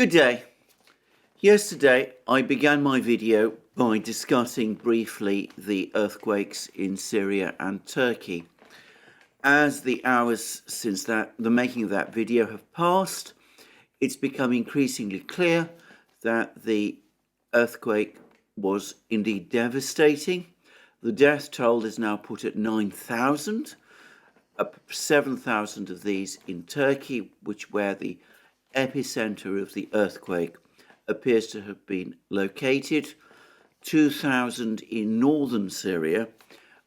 Good day. Yesterday I began my video by discussing briefly the earthquakes in Syria and Turkey. As the hours since the making of that video have passed, it's become increasingly clear that the earthquake was indeed devastating. The death toll is now put at 9,000, 7,000 of these in Turkey, where the epicenter of the earthquake appears to have been located, 2,000 in northern Syria,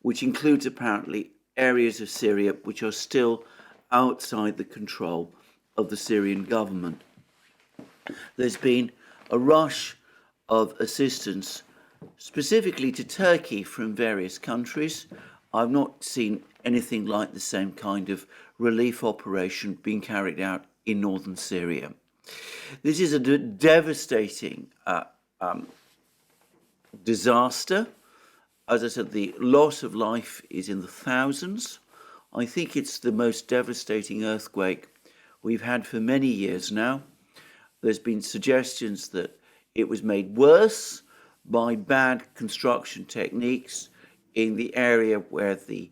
which includes apparently areas of Syria which are still outside the control of the Syrian government. There's been a rush of assistance specifically to Turkey from various countries. I've not seen anything like the same kind of relief operation being carried out in northern Syria. This is a devastating disaster. As I said, the loss of life is in the thousands. I think it's the most devastating earthquake we've had for many years now. There's been suggestions that it was made worse by bad construction techniques in the area where the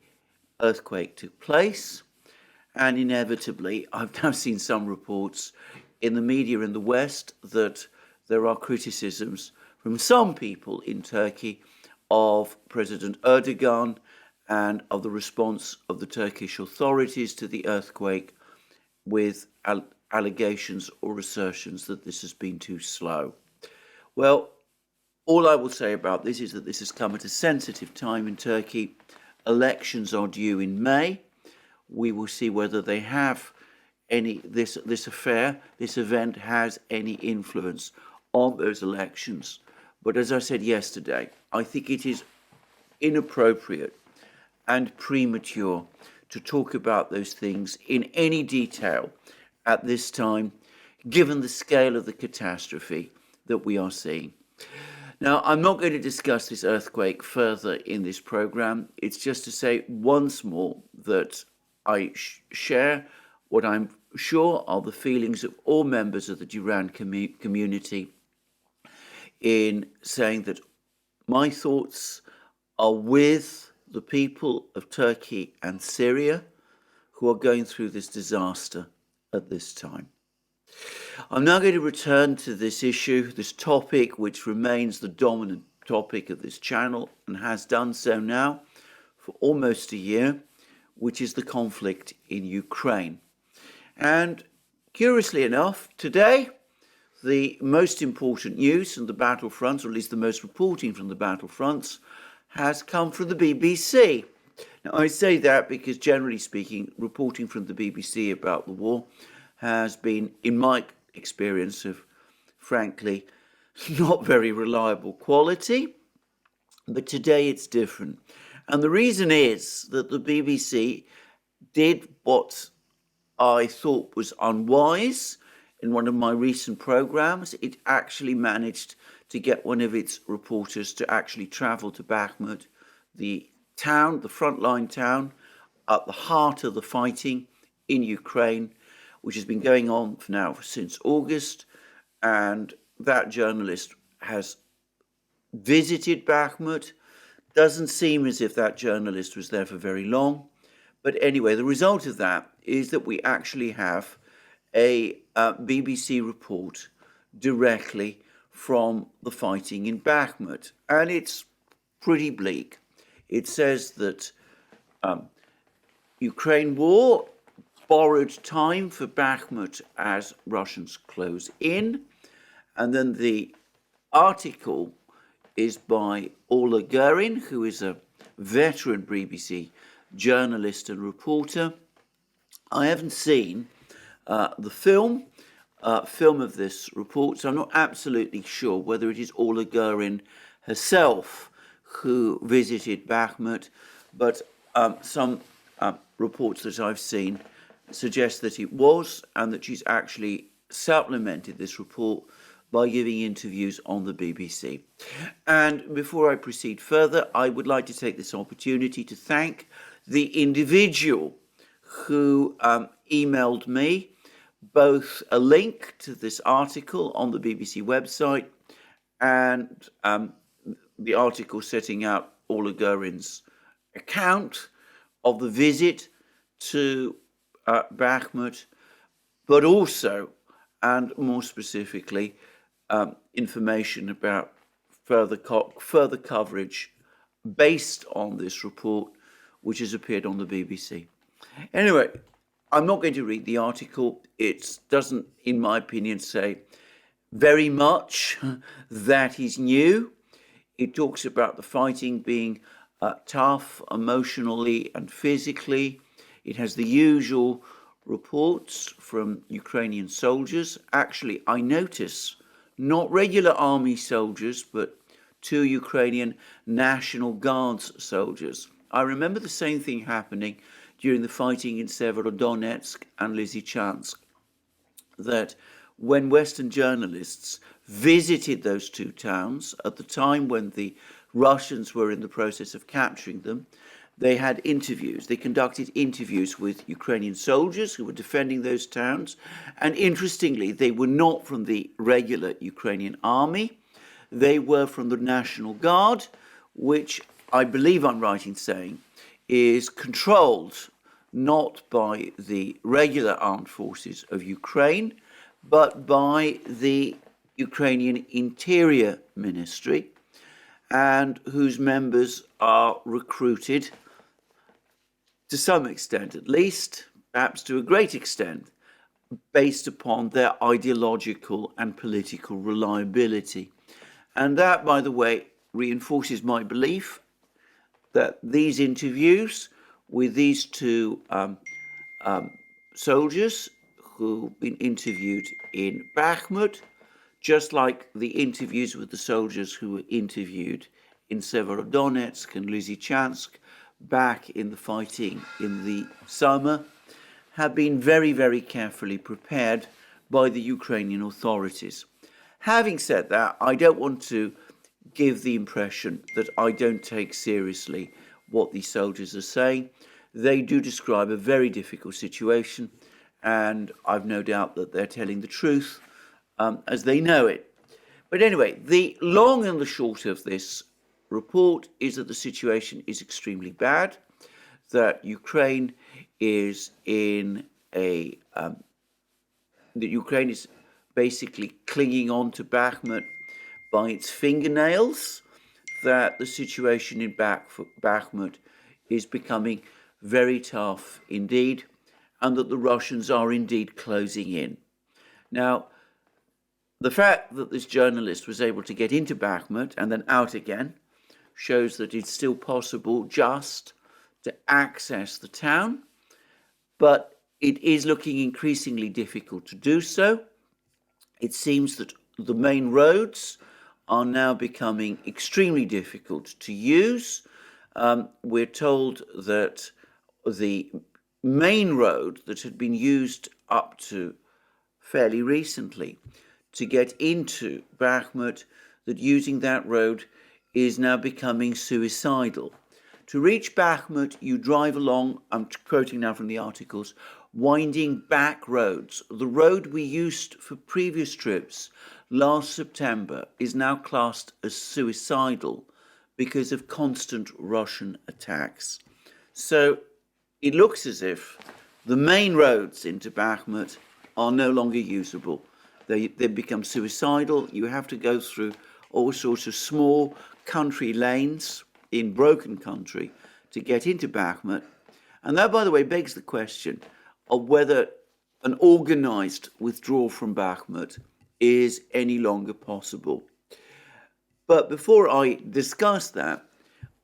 earthquake took place. And inevitably, I've now seen some reports in the media in the West that there are criticisms from some people in Turkey of President Erdogan and of the response of the Turkish authorities to the earthquake, with allegations or assertions that this has been too slow. Well, all I will say about this is that this has come at a sensitive time in Turkey. Elections are due in May. We will see whether they have this event has any influence on those elections. But as I said yesterday, I think it is inappropriate and premature to talk about those things in any detail at this time, given the scale of the catastrophe that we are seeing. Now, I'm not going to discuss this earthquake further in this program. It's just to say once more that I share what I'm sure are the feelings of all members of the Duran community in saying that my thoughts are with the people of Turkey and Syria who are going through this disaster at this time. I'm now going to return to this issue, this topic, which remains the dominant topic of this channel and has done so now for almost a year, which is the conflict in Ukraine. And curiously enough, today, the most important news from the battlefronts, or at least the most reporting from the battlefronts, has come from the BBC. Now, I say that because, generally speaking, reporting from the BBC about the war has been, in my experience, of frankly not very reliable quality. But today it's different. And the reason is that the BBC did what I thought was unwise in one of my recent programs. It actually managed to get one of its reporters to actually travel to Bakhmut, the town, the frontline town, at the heart of the fighting in Ukraine, which has been going on now since August. And that journalist has visited Bakhmut. Doesn't seem as if that journalist was there for very long. But anyway, the result of that is that we actually have a BBC report directly from the fighting in Bakhmut. And it's pretty bleak. It says that Ukraine war borrowed time for Bakhmut as Russians close in. And then the article is by Ola Gurin, who is a veteran BBC journalist and reporter. I haven't seen the film of this report, so I'm not absolutely sure whether it is Ola Gurin herself who visited Bakhmut, but some reports that I've seen suggest that it was, and that she's actually supplemented this report by giving interviews on the BBC. And before I proceed further, I would like to take this opportunity to thank the individual who emailed me both a link to this article on the BBC website and the article setting out Ola Gurin's account of the visit to Bakhmut, but also, and more specifically, information about further coverage based on this report, which has appeared on the BBC. Anyway, I'm not going to read the article. It doesn't, in my opinion, say very much that is new. It talks about the fighting being tough emotionally and physically. It has the usual reports from Ukrainian soldiers. Actually, I notice not regular army soldiers, but 2 Ukrainian National Guards soldiers. I remember the same thing happening during the fighting in Severodonetsk and Lysychansk, that when Western journalists visited those 2 towns at the time when the Russians were in the process of capturing them, they had interviews. They conducted interviews with Ukrainian soldiers who were defending those towns. And interestingly, they were not from the regular Ukrainian army. They were from the National Guard, which I believe I'm right in saying is controlled not by the regular armed forces of Ukraine, but by the Ukrainian Interior Ministry, and whose members are recruited to some extent, at least, perhaps to a great extent, based upon their ideological and political reliability. And that, by the way, reinforces my belief that these interviews with these 2 soldiers who've been interviewed in Bakhmut, just like the interviews with the soldiers who were interviewed in Severodonetsk and Lysychansk back in the fighting in the summer, have been very, very carefully prepared by the Ukrainian authorities. Having said that, I don't want to give the impression that I don't take seriously what these soldiers are saying. They do describe a very difficult situation, and I've no doubt that they're telling the truth as they know it. But anyway, the long and the short of this report is that the situation is extremely bad, that Ukraine is basically clinging on to Bakhmut by its fingernails, that the situation in Bakhmut is becoming very tough indeed, and that the Russians are indeed closing in. Now, the fact that this journalist was able to get into Bakhmut and then out again shows that it's still possible just to access the town, but it is looking increasingly difficult to do so. It seems that the main roads are now becoming extremely difficult to use. We're told that the main road that had been used up to fairly recently to get into Bakhmut, that using that road is now becoming suicidal. To reach Bakhmut, you drive along, I'm quoting now from the articles, winding back roads. The road we used for previous trips last September is now classed as suicidal because of constant Russian attacks. So it looks as if the main roads into Bakhmut are no longer usable. They become suicidal. You have to go through all sorts of small country lanes in broken country to get into Bakhmut. And that, by the way, begs the question of whether an organized withdrawal from Bakhmut is any longer possible. But before I discuss that,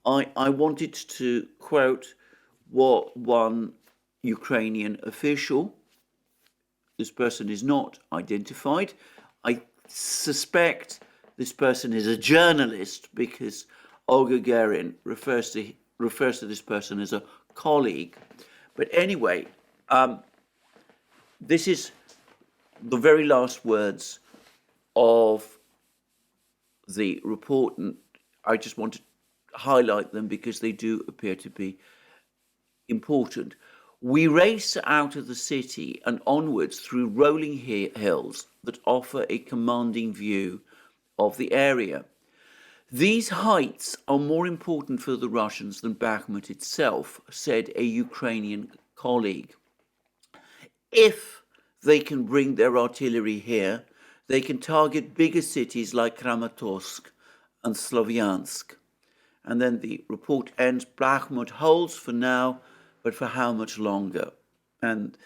I wanted to quote what one Ukrainian official, this person is not identified, I suspect this person is a journalist because Olga Gurin refers to this person as a colleague. But anyway, this is the very last words of the report, and I just want to highlight them because they do appear to be important. We race out of the city and onwards through rolling hills that offer a commanding view of the area. These heights are more important for the Russians than Bakhmut itself, said a Ukrainian colleague. If they can bring their artillery here, they can target bigger cities like Kramatorsk and Slavyansk. And then the report ends, Bakhmut holds for now, but for how much longer? And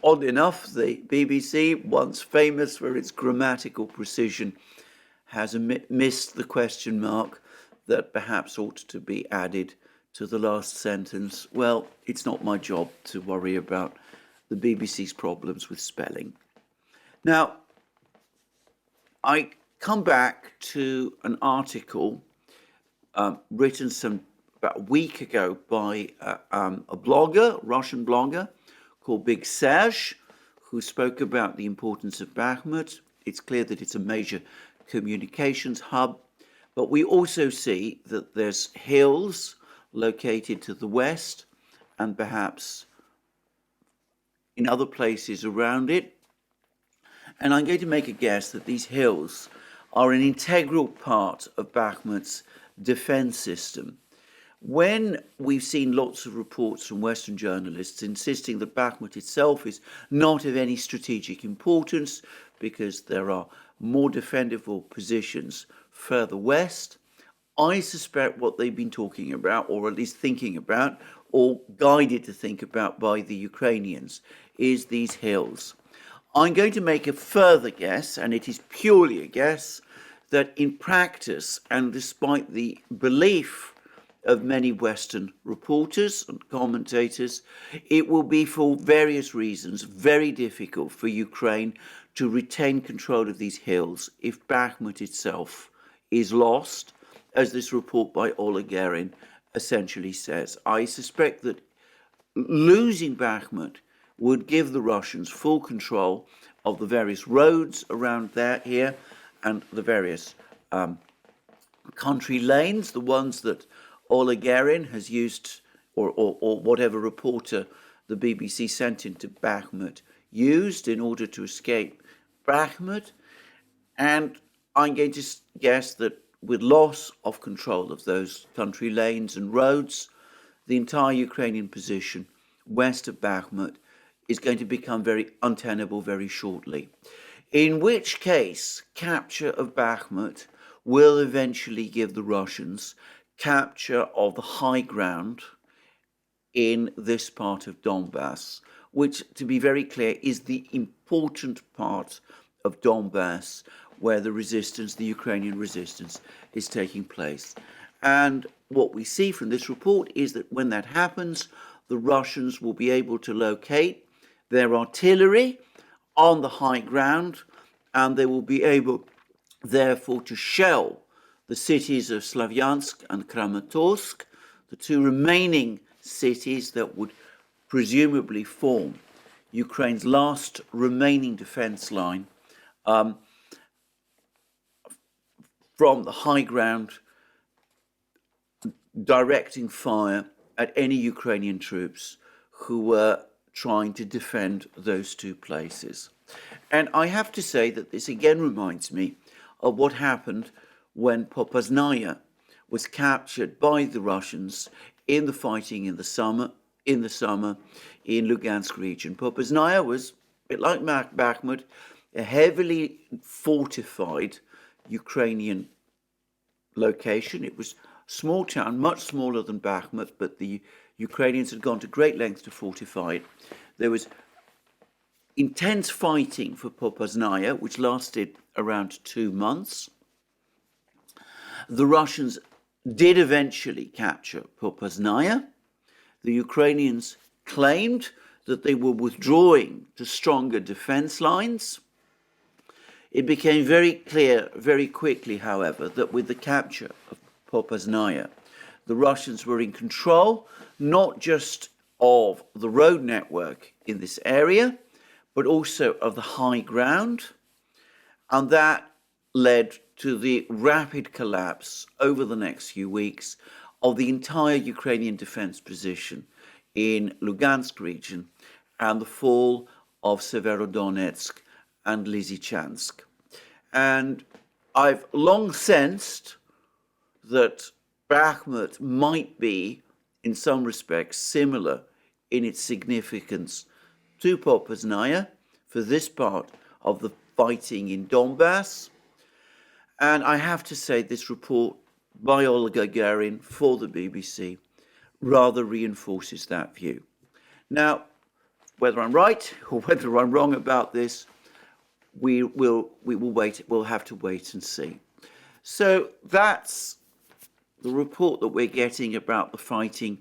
odd enough, the BBC, once famous for its grammatical precision, has missed the question mark that perhaps ought to be added to the last sentence. Well, it's not my job to worry about the BBC's problems with spelling. Now, I come back to an article written about a week ago by a blogger, Russian blogger, called Big Serge, who spoke about the importance of Bakhmut. It's clear that it's a major communications hub, but we also see that there's hills located to the west and perhaps in other places around it. And I'm going to make a guess that these hills are an integral part of Bakhmut's defense system. When we've seen lots of reports from Western journalists insisting that Bakhmut itself is not of any strategic importance because there are more defendable positions further west, I suspect what they've been talking about, or at least thinking about, or guided to think about by the Ukrainians, is these hills. I'm going to make a further guess, and it is purely a guess, that in practice, and despite the belief of many Western reporters and commentators, it will be for various reasons very difficult for Ukraine to retain control of these hills if Bakhmut itself is lost, as this report by Ola Gerin essentially says. I suspect that losing Bakhmut would give the Russians full control of the various roads around here and the various country lanes, the ones that Ola Gerin has used, or whatever reporter the BBC sent into Bakhmut used in order to escape Bakhmut. And I'm going to guess that with loss of control of those country lanes and roads, the entire Ukrainian position west of Bakhmut is going to become very untenable very shortly. In which case, capture of Bakhmut will eventually give the Russians capture of the high ground in this part of Donbass, which, to be very clear, is the important part of Donbass where the resistance, the Ukrainian resistance, is taking place. And what we see from this report is that when that happens, the Russians will be able to locate their artillery on the high ground, and they will be able, therefore, to shell the cities of Slavyansk and Kramatorsk, the two remaining cities that would presumably form Ukraine's last remaining defense line, from the high ground, directing fire at any Ukrainian troops who were trying to defend those two places. And I have to say that this again reminds me of what happened when Popasnaya was captured by the Russians in the fighting in the summer in Lugansk region. Popasnaya was, a bit like Bakhmut, a heavily fortified Ukrainian location. It was a small town, much smaller than Bakhmut, but the Ukrainians had gone to great lengths to fortify it. There was intense fighting for Popasnaya, which lasted around 2 months. The Russians did eventually capture Popasnaya. The Ukrainians claimed that they were withdrawing to stronger defense lines. It became very clear very quickly, however, that with the capture of Popasnaya, the Russians were in control not just of the road network in this area, but also of the high ground. And that led to the rapid collapse over the next few weeks of the entire Ukrainian defense position in Lugansk region and the fall of Severodonetsk and Lysychansk. And I've long sensed that Bakhmut might be, in some respects, similar in its significance to Popasnaya for this part of the fighting in Donbass. And I have to say this report by Olga Garin for the BBC rather reinforces that view. Now, whether I'm right or whether I'm wrong about this, we will wait. We'll have to wait and see. So that's the report that we're getting about the fighting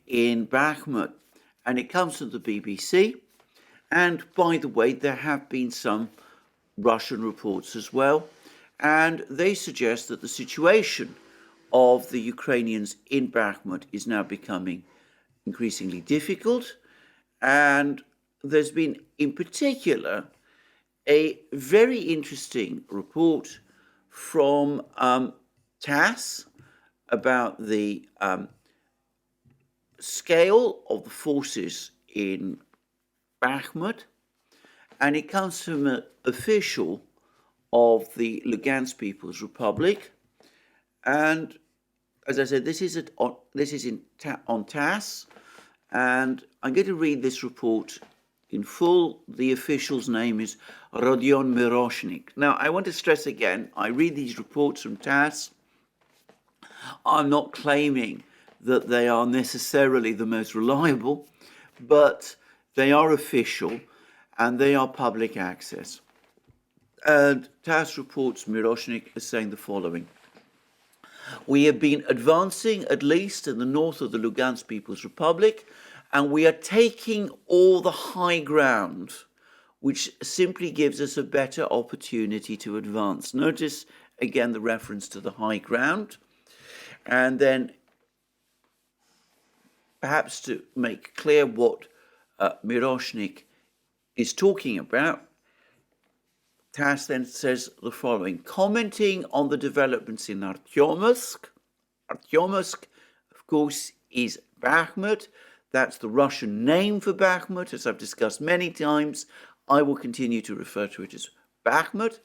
in Bakhmut, and it comes from the BBC. And by the way, there have been some Russian reports as well, and they suggest that the situation of the Ukrainians in Bakhmut is now becoming increasingly difficult. And there's been, in particular, a very interesting report from TASS about the scale of the forces in Bakhmut, and it comes from an official of the Lugansk People's Republic. And as I said, this is on TASS, and I'm going to read this report in full. The official's name is Rodion Miroshnik. Now, I want to stress again, I read these reports from TASS. I'm not claiming that they are necessarily the most reliable, but they are official and they are public access. And TASS reports Miroshnik as saying the following: we have been advancing at least in the north of the Lugansk People's Republic, and we are taking all the high ground, which simply gives us a better opportunity to advance. Notice again the reference to the high ground. And then perhaps to make clear what Miroshnik is talking about, TASS then says the following: commenting on the developments in Artyomsk. Artyomsk, of course, is Bakhmut. That's the Russian name for Bakhmut. As I've discussed many times, I will continue to refer to it as Bakhmut.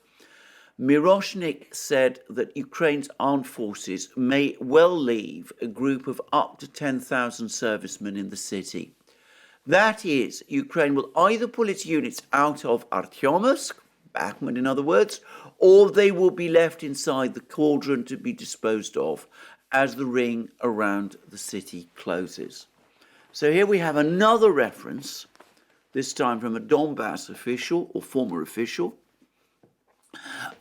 Miroshnik said that Ukraine's armed forces may well leave a group of up to 10,000 servicemen in the city. That is, Ukraine will either pull its units out of Artyomsk, Bakhmut in other words, or they will be left inside the cauldron to be disposed of as the ring around the city closes. So here we have another reference, this time from a Donbass official or former official,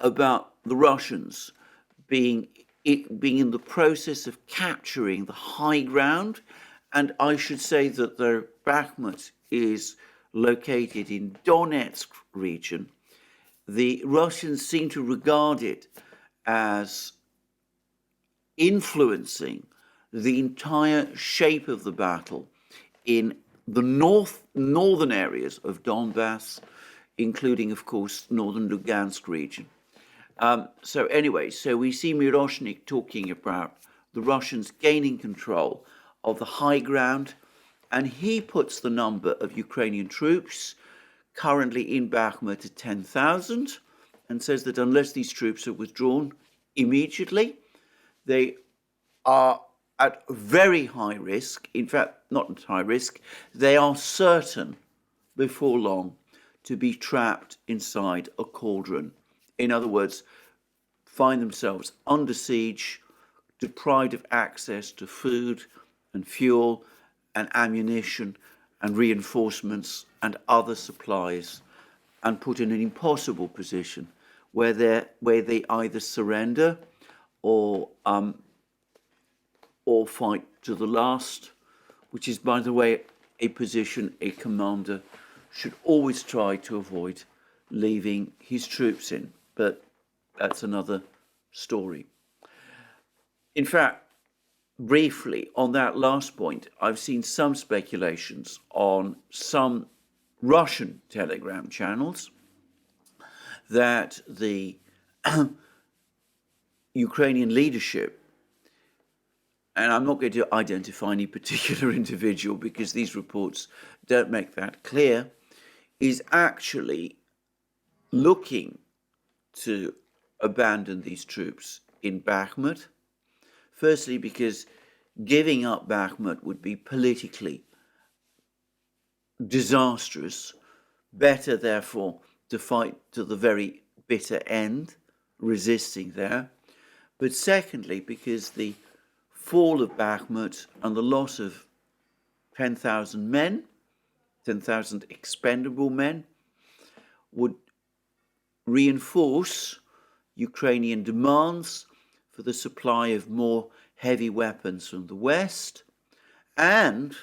about the Russians being in the process of capturing the high ground. And I should say that the Bakhmut is located in Donetsk region. The Russians seem to regard it as influencing the entire shape of the battle in the northern areas of Donbass, including, of course, northern Lugansk region. So we see Miroshnik talking about the Russians gaining control of the high ground, and he puts the number of Ukrainian troops currently in Bakhmut at 10,000, and says that unless these troops are withdrawn immediately, they are at very high risk. In fact, not at high risk, they are certain before long to be trapped inside a cauldron. In other words, find themselves under siege, deprived of access to food and fuel and ammunition and reinforcements and other supplies, and put in an impossible position where they either surrender or fight to the last, which is, by the way, a position a commander should always try to avoid leaving his troops in. But that's another story. In fact, briefly on that last point, I've seen some speculations on some Russian Telegram channels that the Ukrainian leadership and I'm not going to identify any particular individual because these reports don't make that clear, is actually looking to abandon these troops in Bakhmut. Firstly, because giving up Bakhmut would be politically disastrous. Better, therefore, to fight to the very bitter end, resisting there. But secondly, because the fall of Bakhmut and the loss of 10,000 men, 10,000 expendable men, would reinforce Ukrainian demands for the supply of more heavy weapons from the West, and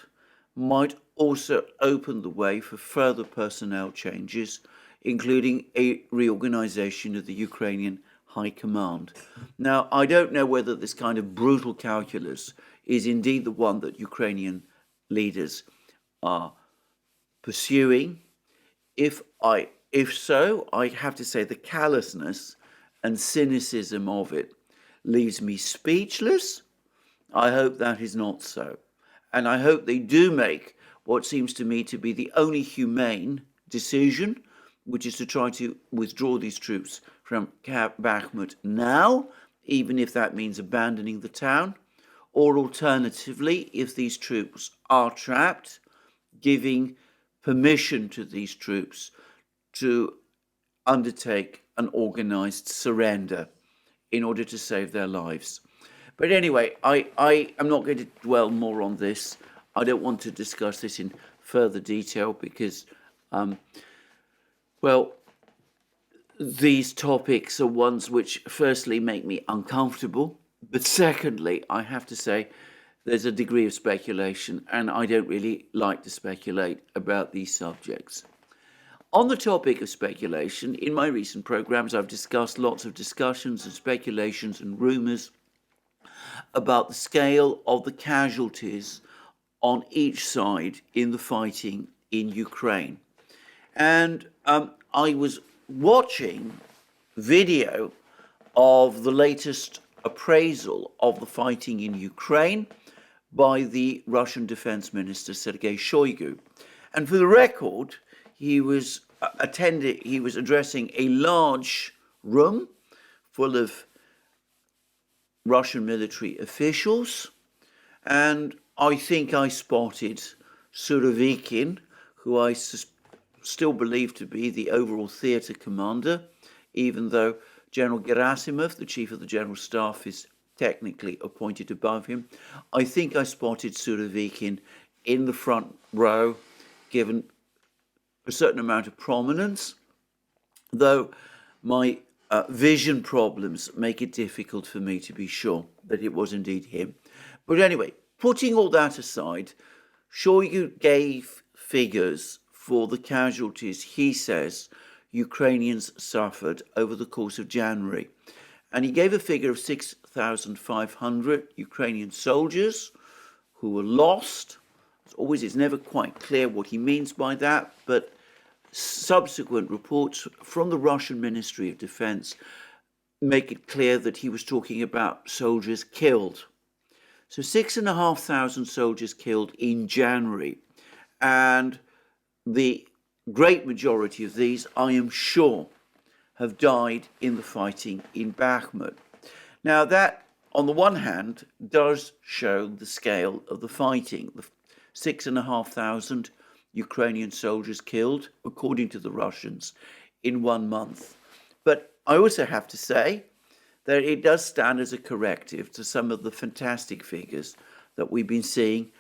might also open the way for further personnel changes, including a reorganization of the Ukrainian High Command. Now, I don't know whether this kind of brutal calculus is indeed the one that Ukrainian leaders are pursuing. If so, I have to say the callousness and cynicism of it leaves me speechless. I hope that is not so. And I hope they do make what seems to me to be the only humane decision, which is to try to withdraw these troops from Bakhmut now, even if that means abandoning the town, or alternatively, if these troops are trapped, giving permission to these troops to undertake an organized surrender in order to save their lives. But anyway, I am not going to dwell more on this. I don't want to discuss this in further detail because, well, these topics are ones which firstly make me uncomfortable, but secondly, I have to say there's a degree of speculation, and I don't really like to speculate about these subjects. On the topic of speculation, in my recent programs, I've discussed lots of discussions and speculations and rumors about the scale of the casualties on each side in the fighting in Ukraine. And I was watching video of the latest appraisal of the fighting in Ukraine by the Russian Defense Minister Sergei Shoigu. And for the record, he was addressing a large room full of Russian military officials, and I think I spotted Surovikin, who I still believe to be the overall theatre commander, even though General Gerasimov, the chief of the General Staff, is technically appointed above him. I think I spotted Surovikin in the front row, given a certain amount of prominence, though my vision problems make it difficult for me to be sure that it was indeed him. But anyway, putting all that aside, Shoigu gave figures for the casualties he says Ukrainians suffered over the course of January. And he gave a figure of 6,500 Ukrainian soldiers who were lost. As always, it's never quite clear what he means by that, but subsequent reports from the Russian Ministry of Defense make it clear that he was talking about soldiers killed. So 6,500 soldiers killed in January, and the great majority of these, I am sure, have died in the fighting in Bakhmut. Now that, on the one hand, does show the scale of the fighting. The 6,500 Ukrainian soldiers killed, according to the Russians, in 1 month. But I also have to say that it does stand as a corrective to some of the fantastic figures that we've been seeing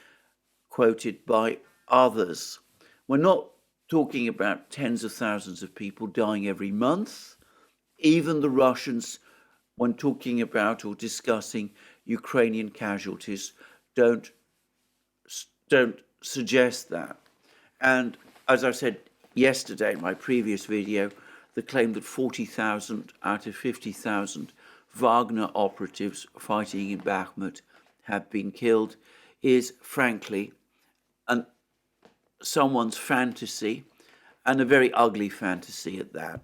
quoted by others. We're not talking about tens of thousands of people dying every month. Even the Russians, when talking about or discussing Ukrainian casualties, don't suggest that. And as I said yesterday in my previous video, the claim that 40,000 out of 50,000 Wagner operatives fighting in Bakhmut have been killed is frankly someone's fantasy, and a very ugly fantasy at that.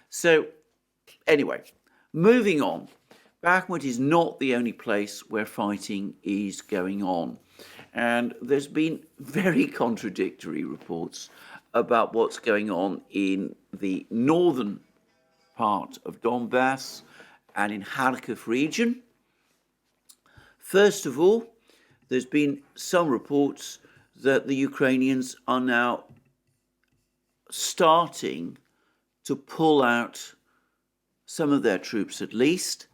So anyway, moving on, Bakhmut is not the only place where fighting is going on. And there's been very contradictory reports about what's going on in the northern part of Donbass and in Kharkiv region. First of all, there's been some reports that the Ukrainians are now starting to pull out some of their troops at least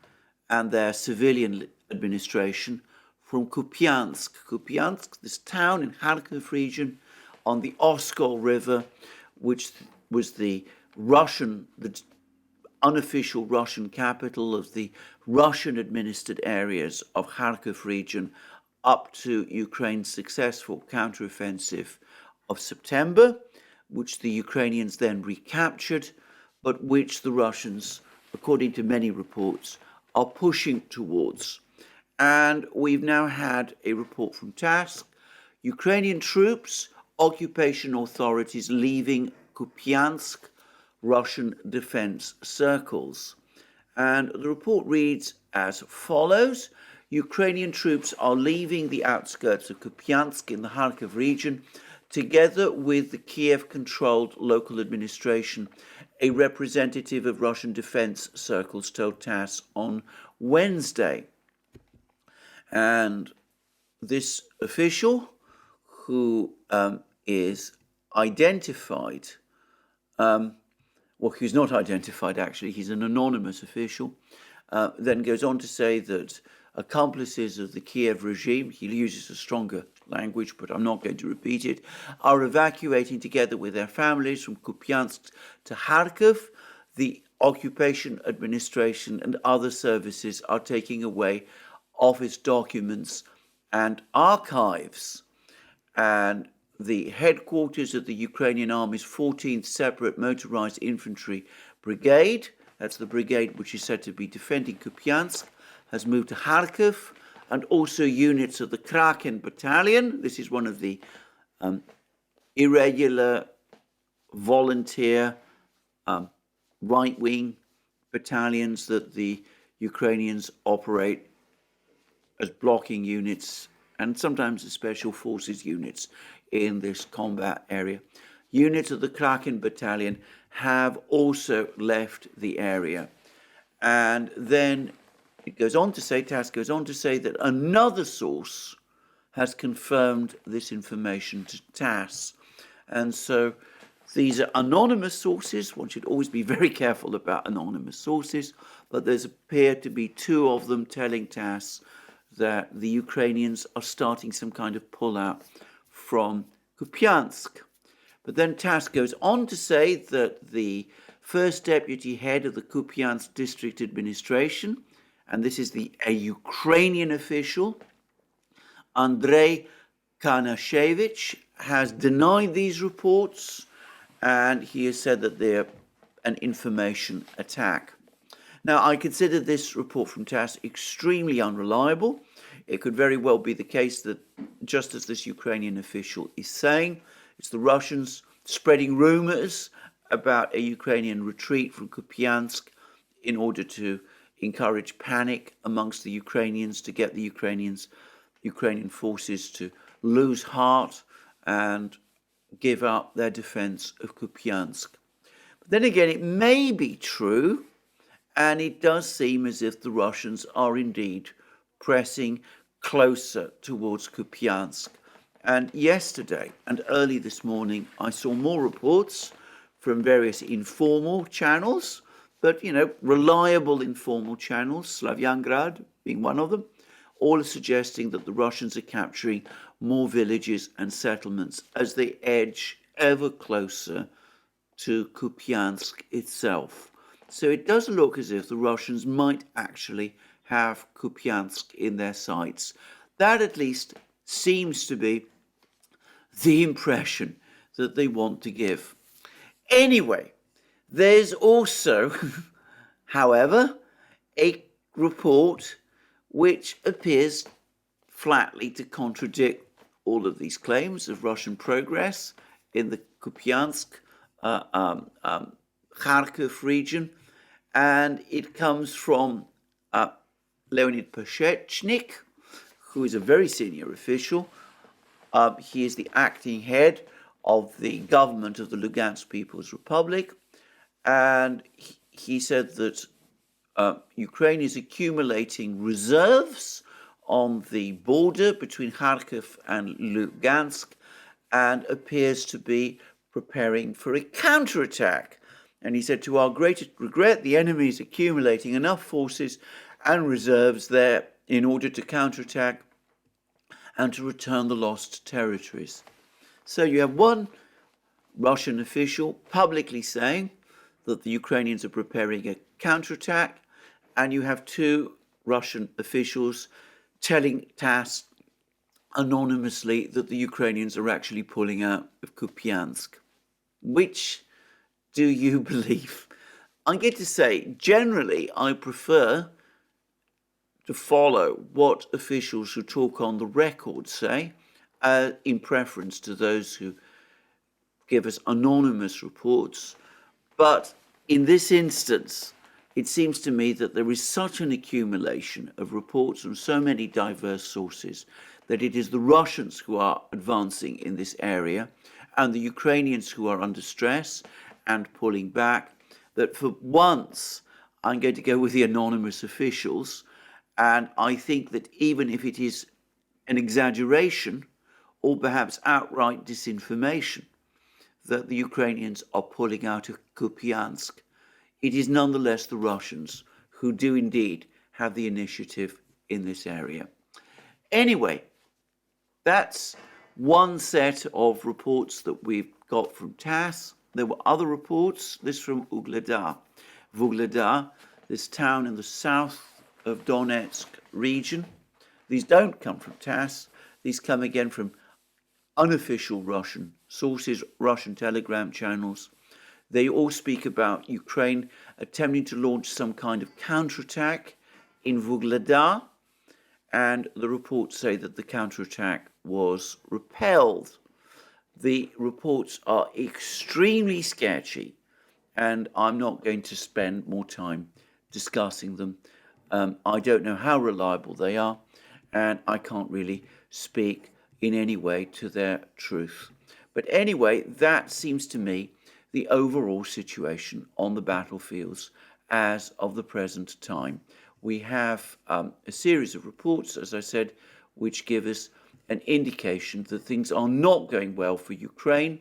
and their civilian administration from Kupiansk. Kupiansk, this town in Kharkiv region on the Oskol River, which was the unofficial Russian capital of the Russian-administered areas of Kharkiv region up to Ukraine's successful counteroffensive of September, which the Ukrainians then recaptured, but which the Russians, according to many reports, are pushing towards. And we've now had a report from TASS, Ukrainian troops, occupation authorities leaving Kupiansk, Russian defense circles. And the report reads as follows. Ukrainian troops are leaving the outskirts of Kupiansk in the Kharkiv region, together with the Kiev-controlled local administration, a representative of Russian defense circles told TASS on Wednesday. And this official, who is identified, he's not identified actually, he's an anonymous official, then goes on to say that accomplices of the Kiev regime, he uses a stronger language, but I'm not going to repeat it, are evacuating together with their families from Kupiansk to Kharkiv. The occupation administration and other services are taking away office documents and archives. And the headquarters of the Ukrainian Army's 14th Separate Motorized Infantry Brigade, that's the brigade which is said to be defending Kupiansk, has moved to Kharkiv, and also units of the Kraken Battalion. This is one of the irregular, volunteer, right-wing battalions that the Ukrainians operate as blocking units and sometimes as special forces units in this combat area. Units of the Kraken Battalion have also left the area. And then it goes on to say, TASS goes on to say that another source has confirmed this information to TASS. And so these are anonymous sources. One should always be very careful about anonymous sources, but there's appeared to be two of them telling TASS that the Ukrainians are starting some kind of pullout from Kupiansk. But then TASS goes on to say that the first deputy head of the Kupiansk district administration, and this is a Ukrainian official, Andrei Kanashevich, has denied these reports, and he has said that they're an information attack. Now, I consider this report from TASS extremely unreliable. It could very well be the case that, just as this Ukrainian official is saying, it's the Russians spreading rumors about a Ukrainian retreat from Kupiansk in order to encourage panic amongst the Ukrainians, to get the Ukrainian forces to lose heart and give up their defense of Kupiansk. But then again, it may be true, and it does seem as if the Russians are indeed pressing closer towards Kupiansk. And yesterday and early this morning, I saw more reports from various informal channels, but, reliable informal channels, Slavyangrad being one of them, all are suggesting that the Russians are capturing more villages and settlements as they edge ever closer to Kupiansk itself. So it does look as if the Russians might actually have Kupiansk in their sights. That at least seems to be the impression that they want to give. Anyway, there's also, however, a report which appears flatly to contradict all of these claims of Russian progress in the Kupiansk, Kharkiv region, and it comes from Leonid Pashechnik, who is a very senior official. He is the acting head of the government of the Lugansk People's Republic, and he said that Ukraine is accumulating reserves on the border between Kharkiv and Lugansk and appears to be preparing for a counterattack. And he said, to our greatest regret, the enemy is accumulating enough forces and reserves there in order to counterattack and to return the lost territories. So you have one Russian official publicly saying that the Ukrainians are preparing a counterattack, and you have two Russian officials telling TASS anonymously that the Ukrainians are actually pulling out of Kupiansk. Which do you believe? I'm going to say, generally, I prefer to follow what officials who talk on the record say, in preference to those who give us anonymous reports. But in this instance, it seems to me that there is such an accumulation of reports from so many diverse sources that it is the Russians who are advancing in this area and the Ukrainians who are under stress and pulling back, that for once I'm going to go with the anonymous officials. And I think that even if it is an exaggeration or perhaps outright disinformation that the Ukrainians are pulling out of Kupiansk, it is nonetheless the Russians who do indeed have the initiative in this area. Anyway, that's one set of reports that we've got from TASS. There were other reports, this from Vuhledar, this town in the south of Donetsk region. These don't come from TASS. These come again from unofficial Russian sources, Russian telegram channels. They all speak about Ukraine attempting to launch some kind of counterattack in Vuhledar, and the reports say that the counterattack was repelled. The reports are extremely sketchy, and I'm not going to spend more time discussing them. I don't know how reliable they are, and I can't really speak in any way to their truth. But anyway, that seems to me the overall situation on the battlefields as of the present time. We have a series of reports, as I said, which give us an indication that things are not going well for Ukraine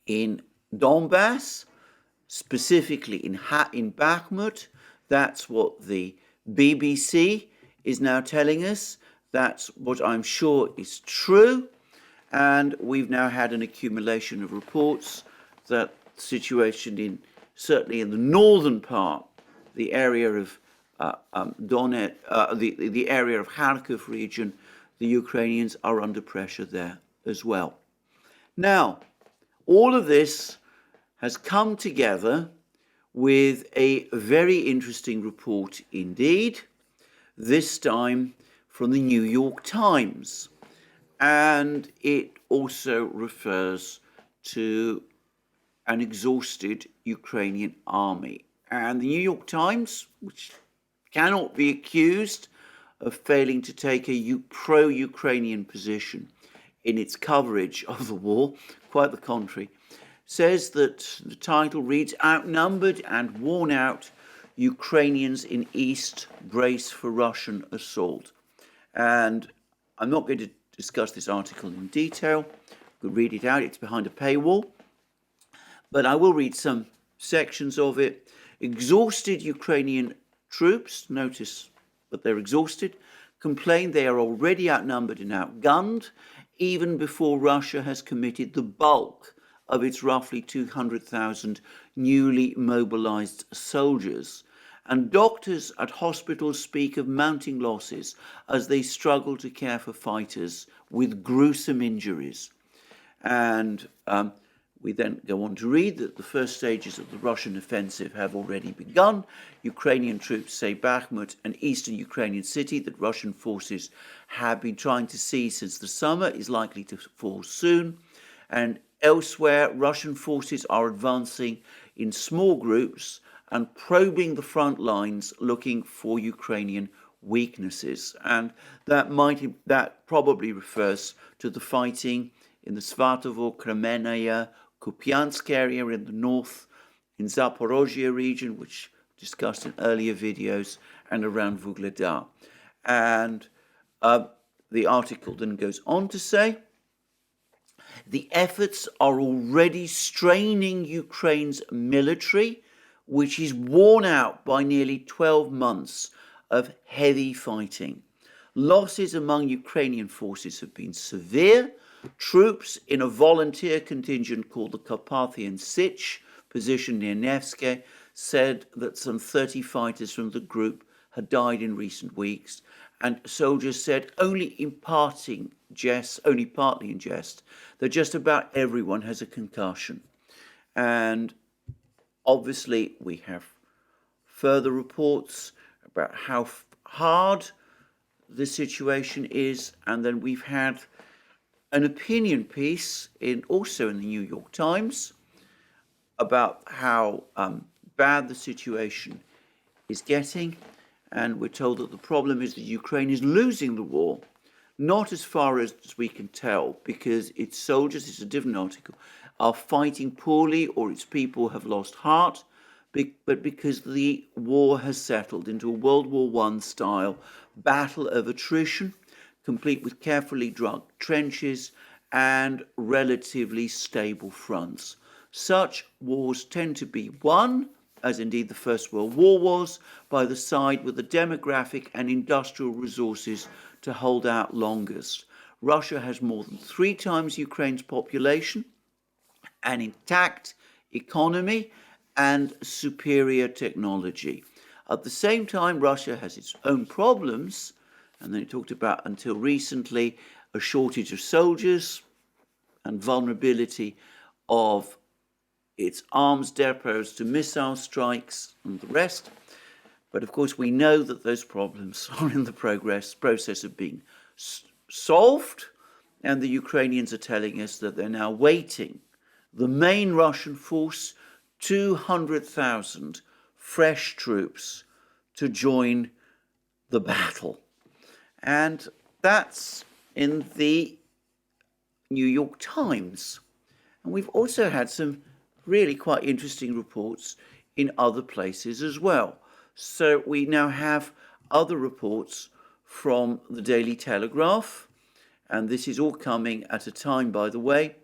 in Donbass, specifically in Bakhmut. That's what the BBC is now telling us. That's what I'm sure is true. And we've now had an accumulation of reports that the situation certainly in the northern part, the area of Donetsk, the area of Kharkiv region, the Ukrainians are under pressure there as well. Now, all of this has come together with a very interesting report indeed, this time from the New York Times. And it also refers to an exhausted Ukrainian army. And the New York Times, which cannot be accused of failing to take a pro-Ukrainian position in its coverage of the war, quite the contrary, says that the title reads, "Outnumbered and worn out, Ukrainians in East brace for Russian assault." And I'm not going to discuss this article in detail. You could read it out, it's behind a paywall. But I will read some sections of it. Exhausted Ukrainian troops, notice that they're exhausted, complain they are already outnumbered and outgunned, even before Russia has committed the bulk of its roughly 200,000 newly mobilized soldiers. And doctors at hospitals speak of mounting losses as they struggle to care for fighters with gruesome injuries. And we then go on to read that the first stages of the Russian offensive have already begun. Ukrainian troops say Bakhmut, an eastern Ukrainian city that Russian forces have been trying to seize since the summer, is likely to fall soon. And elsewhere, Russian forces are advancing in small groups and probing the front lines looking for Ukrainian weaknesses. And that probably refers to the fighting in the Svatovo, Kremenaya, Kupiansk area in the north, in Zaporozhye region, which discussed in earlier videos, and around Vuhledar. And the article then goes on to say, the efforts are already straining Ukraine's military, which is worn out by nearly 12 months of heavy fighting. Losses among Ukrainian forces have been severe. Troops in a volunteer contingent called the Carpathian Sich, positioned near Nevsky, said that some 30 fighters from the group had died in recent weeks, and soldiers said only partly in jest, that just about everyone has a concussion. And obviously we have further reports about how hard the situation is, and then we've had an opinion piece also in the New York Times about how bad the situation is getting, and we're told that the problem is that Ukraine is losing the war, not as far as we can tell, because its soldiers, it's a different article, are fighting poorly or its people have lost heart, but because the war has settled into a World War I style battle of attrition, complete with carefully dug trenches and relatively stable fronts. Such wars tend to be won, as indeed the First World War was, by the side with the demographic and industrial resources to hold out longest. Russia has more than 3 times Ukraine's population, an intact economy, and superior technology. At the same time, Russia has its own problems, and then it talked about, until recently, a shortage of soldiers and vulnerability of its arms depots to missile strikes and the rest. But of course, we know that those problems are in the process of being solved, and the Ukrainians are telling us that they're now waiting. The main Russian force, 200,000 fresh troops to join the battle. And that's in the New York Times. And we've also had some really quite interesting reports in other places as well. So we now have other reports from the Daily Telegraph, and this is all coming at a time, by the way,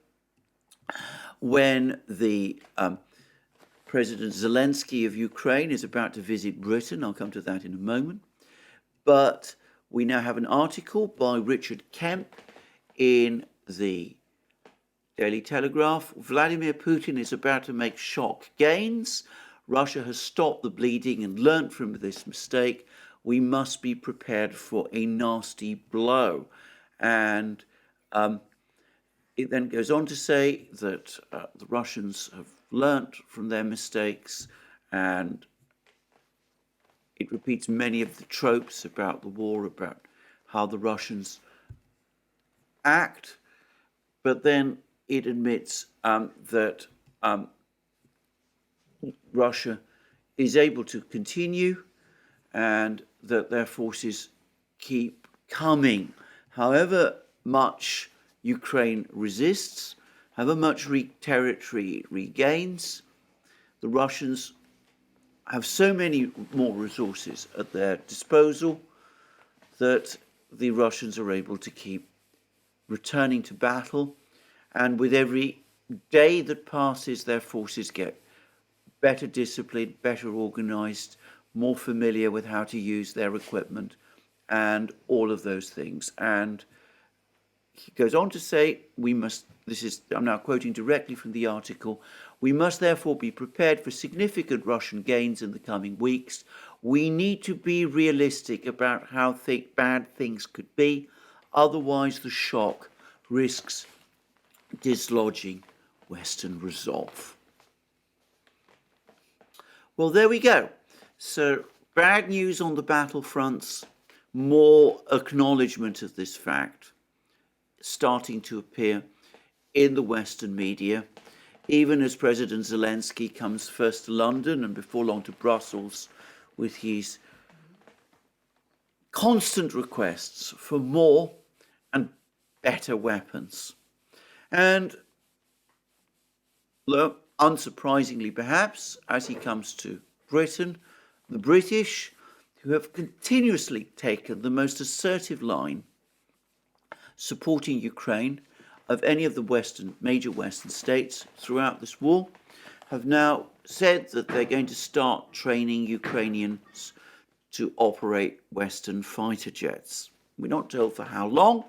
when the President Zelensky of Ukraine is about to visit Britain. I'll come to that in a moment. But we now have an article by Richard Kemp in the Daily Telegraph. Vladimir Putin is about to make shock gains. Russia has stopped the bleeding and learnt from this mistake. We must be prepared for a nasty blow. And it then goes on to say that the Russians have learnt from their mistakes, and it repeats many of the tropes about the war, about how the Russians act, but then it admits that Russia is able to continue and that their forces keep coming. However much Ukraine resists, however much territory it regains, the Russians have so many more resources at their disposal that the Russians are able to keep returning to battle, and with every day that passes, their forces get better disciplined, better organized, more familiar with how to use their equipment, and all of those things. And he goes on to say, I'm now quoting directly from the article, we must therefore be prepared for significant Russian gains in the coming weeks. We need to be realistic about how bad things could be, otherwise the shock risks dislodging Western resolve. Well, there we go. So, bad news on the battlefronts, more acknowledgement of this fact starting to appear in the Western media. even as President Zelensky comes first to London and before long to Brussels with his constant requests for more and better weapons. And unsurprisingly perhaps, as he comes to Britain, the British, who have continuously taken the most assertive line supporting Ukraine of any of the major Western states throughout this war, have now said that they're going to start training Ukrainians to operate Western fighter jets. We're not told for how long,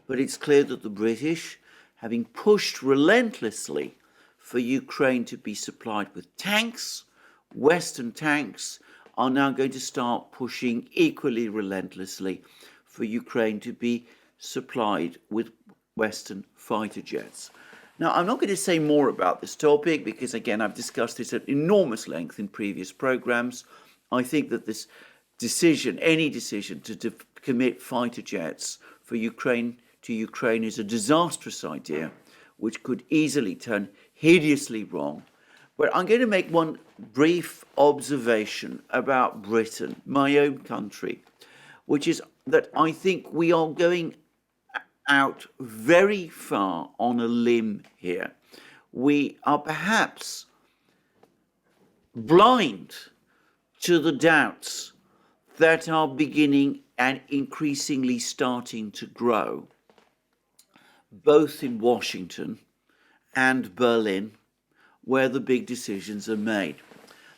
but it's clear that the British, having pushed relentlessly for Ukraine to be supplied with tanks, Western tanks, are now going to start pushing equally relentlessly for Ukraine to be supplied with Western fighter jets. Now, I'm not going to say more about this topic because, again, I've discussed this at enormous length in previous programs. I think that this decision, any decision to commit fighter jets for Ukraine is a disastrous idea, which could easily turn hideously wrong. But I'm going to make one brief observation about Britain, my own country, which is that I think we are going out very far on a limb here. We are perhaps blind to the doubts that are beginning and increasingly starting to grow, both in Washington and Berlin, where the big decisions are made.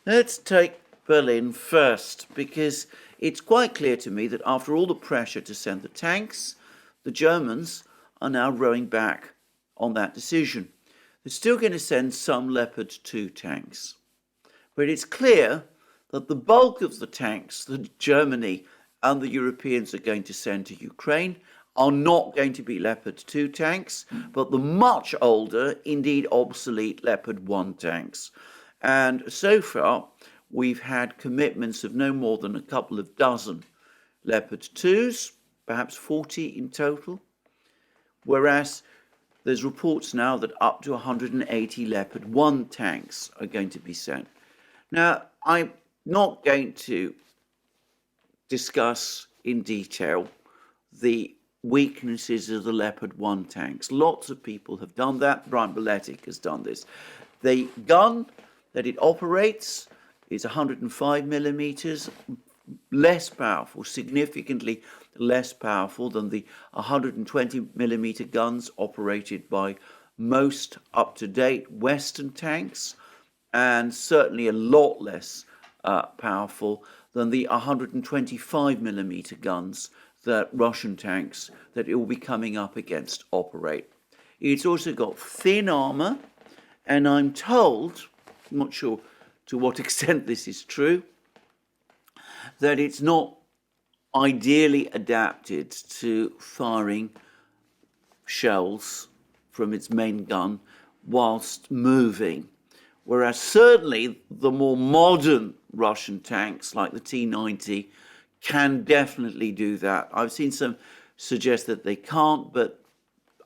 Let's take Berlin first, because it's quite clear to me that after all the pressure to send the tanks, the Germans are now rowing back on that decision. They're still going to send some Leopard 2 tanks, but it's clear that the bulk of the tanks that Germany and the Europeans are going to send to Ukraine are not going to be Leopard 2 tanks, but the much older, indeed obsolete Leopard 1 tanks. And so far, we've had commitments of no more than a couple of dozen Leopard 2s, perhaps 40 in total, whereas there's reports now that up to 180 Leopard 1 tanks are going to be sent. Now, I'm not going to discuss in detail the weaknesses of the Leopard 1 tanks. Lots of people have done that. Brian Beletic has done this. The gun that it operates is 105 millimeters, less powerful, significantly less powerful than the 120 millimeter guns operated by most up-to-date Western tanks, and certainly a lot less powerful than the 125 millimeter guns that Russian tanks that it will be coming up against operate. It's also got thin armor, and I'm told, I'm not sure to what extent this is true, that it's not ideally adapted to firing shells from its main gun whilst moving. Whereas certainly the more modern Russian tanks like the T-90 can definitely do that. I've seen some suggest that they can't, but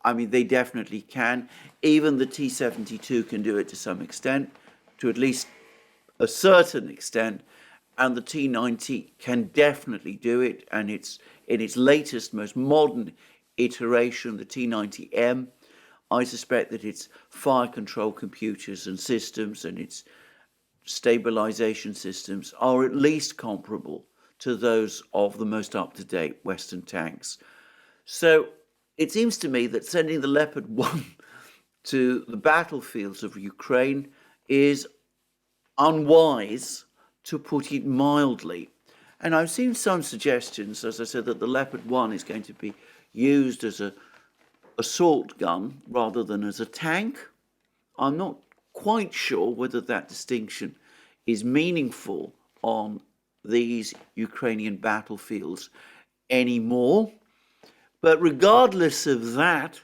I mean, they definitely can. Even the T-72 can do it to some extent, to at least a certain extent, and the T-90 can definitely do it, and it's in its latest, most modern iteration, the T-90M. I suspect that its fire control computers and systems and its stabilization systems are at least comparable to those of the most up-to-date Western tanks. So it seems to me that sending the Leopard 1 to the battlefields of Ukraine is unwise, to put it mildly. And I've seen some suggestions, as I said, that the Leopard 1 is going to be used as an assault gun rather than as a tank. I'm not quite sure whether that distinction is meaningful on these Ukrainian battlefields anymore. But regardless of that,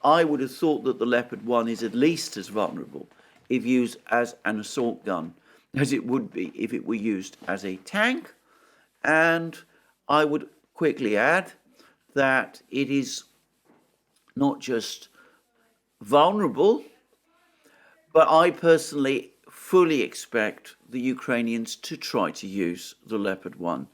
I would have thought that the Leopard 1 is at least as vulnerable if used as an assault gun as it would be if it were used as a tank. And I would quickly add that it is not just vulnerable, But I personally fully expect the Ukrainians to try to use the Leopard 1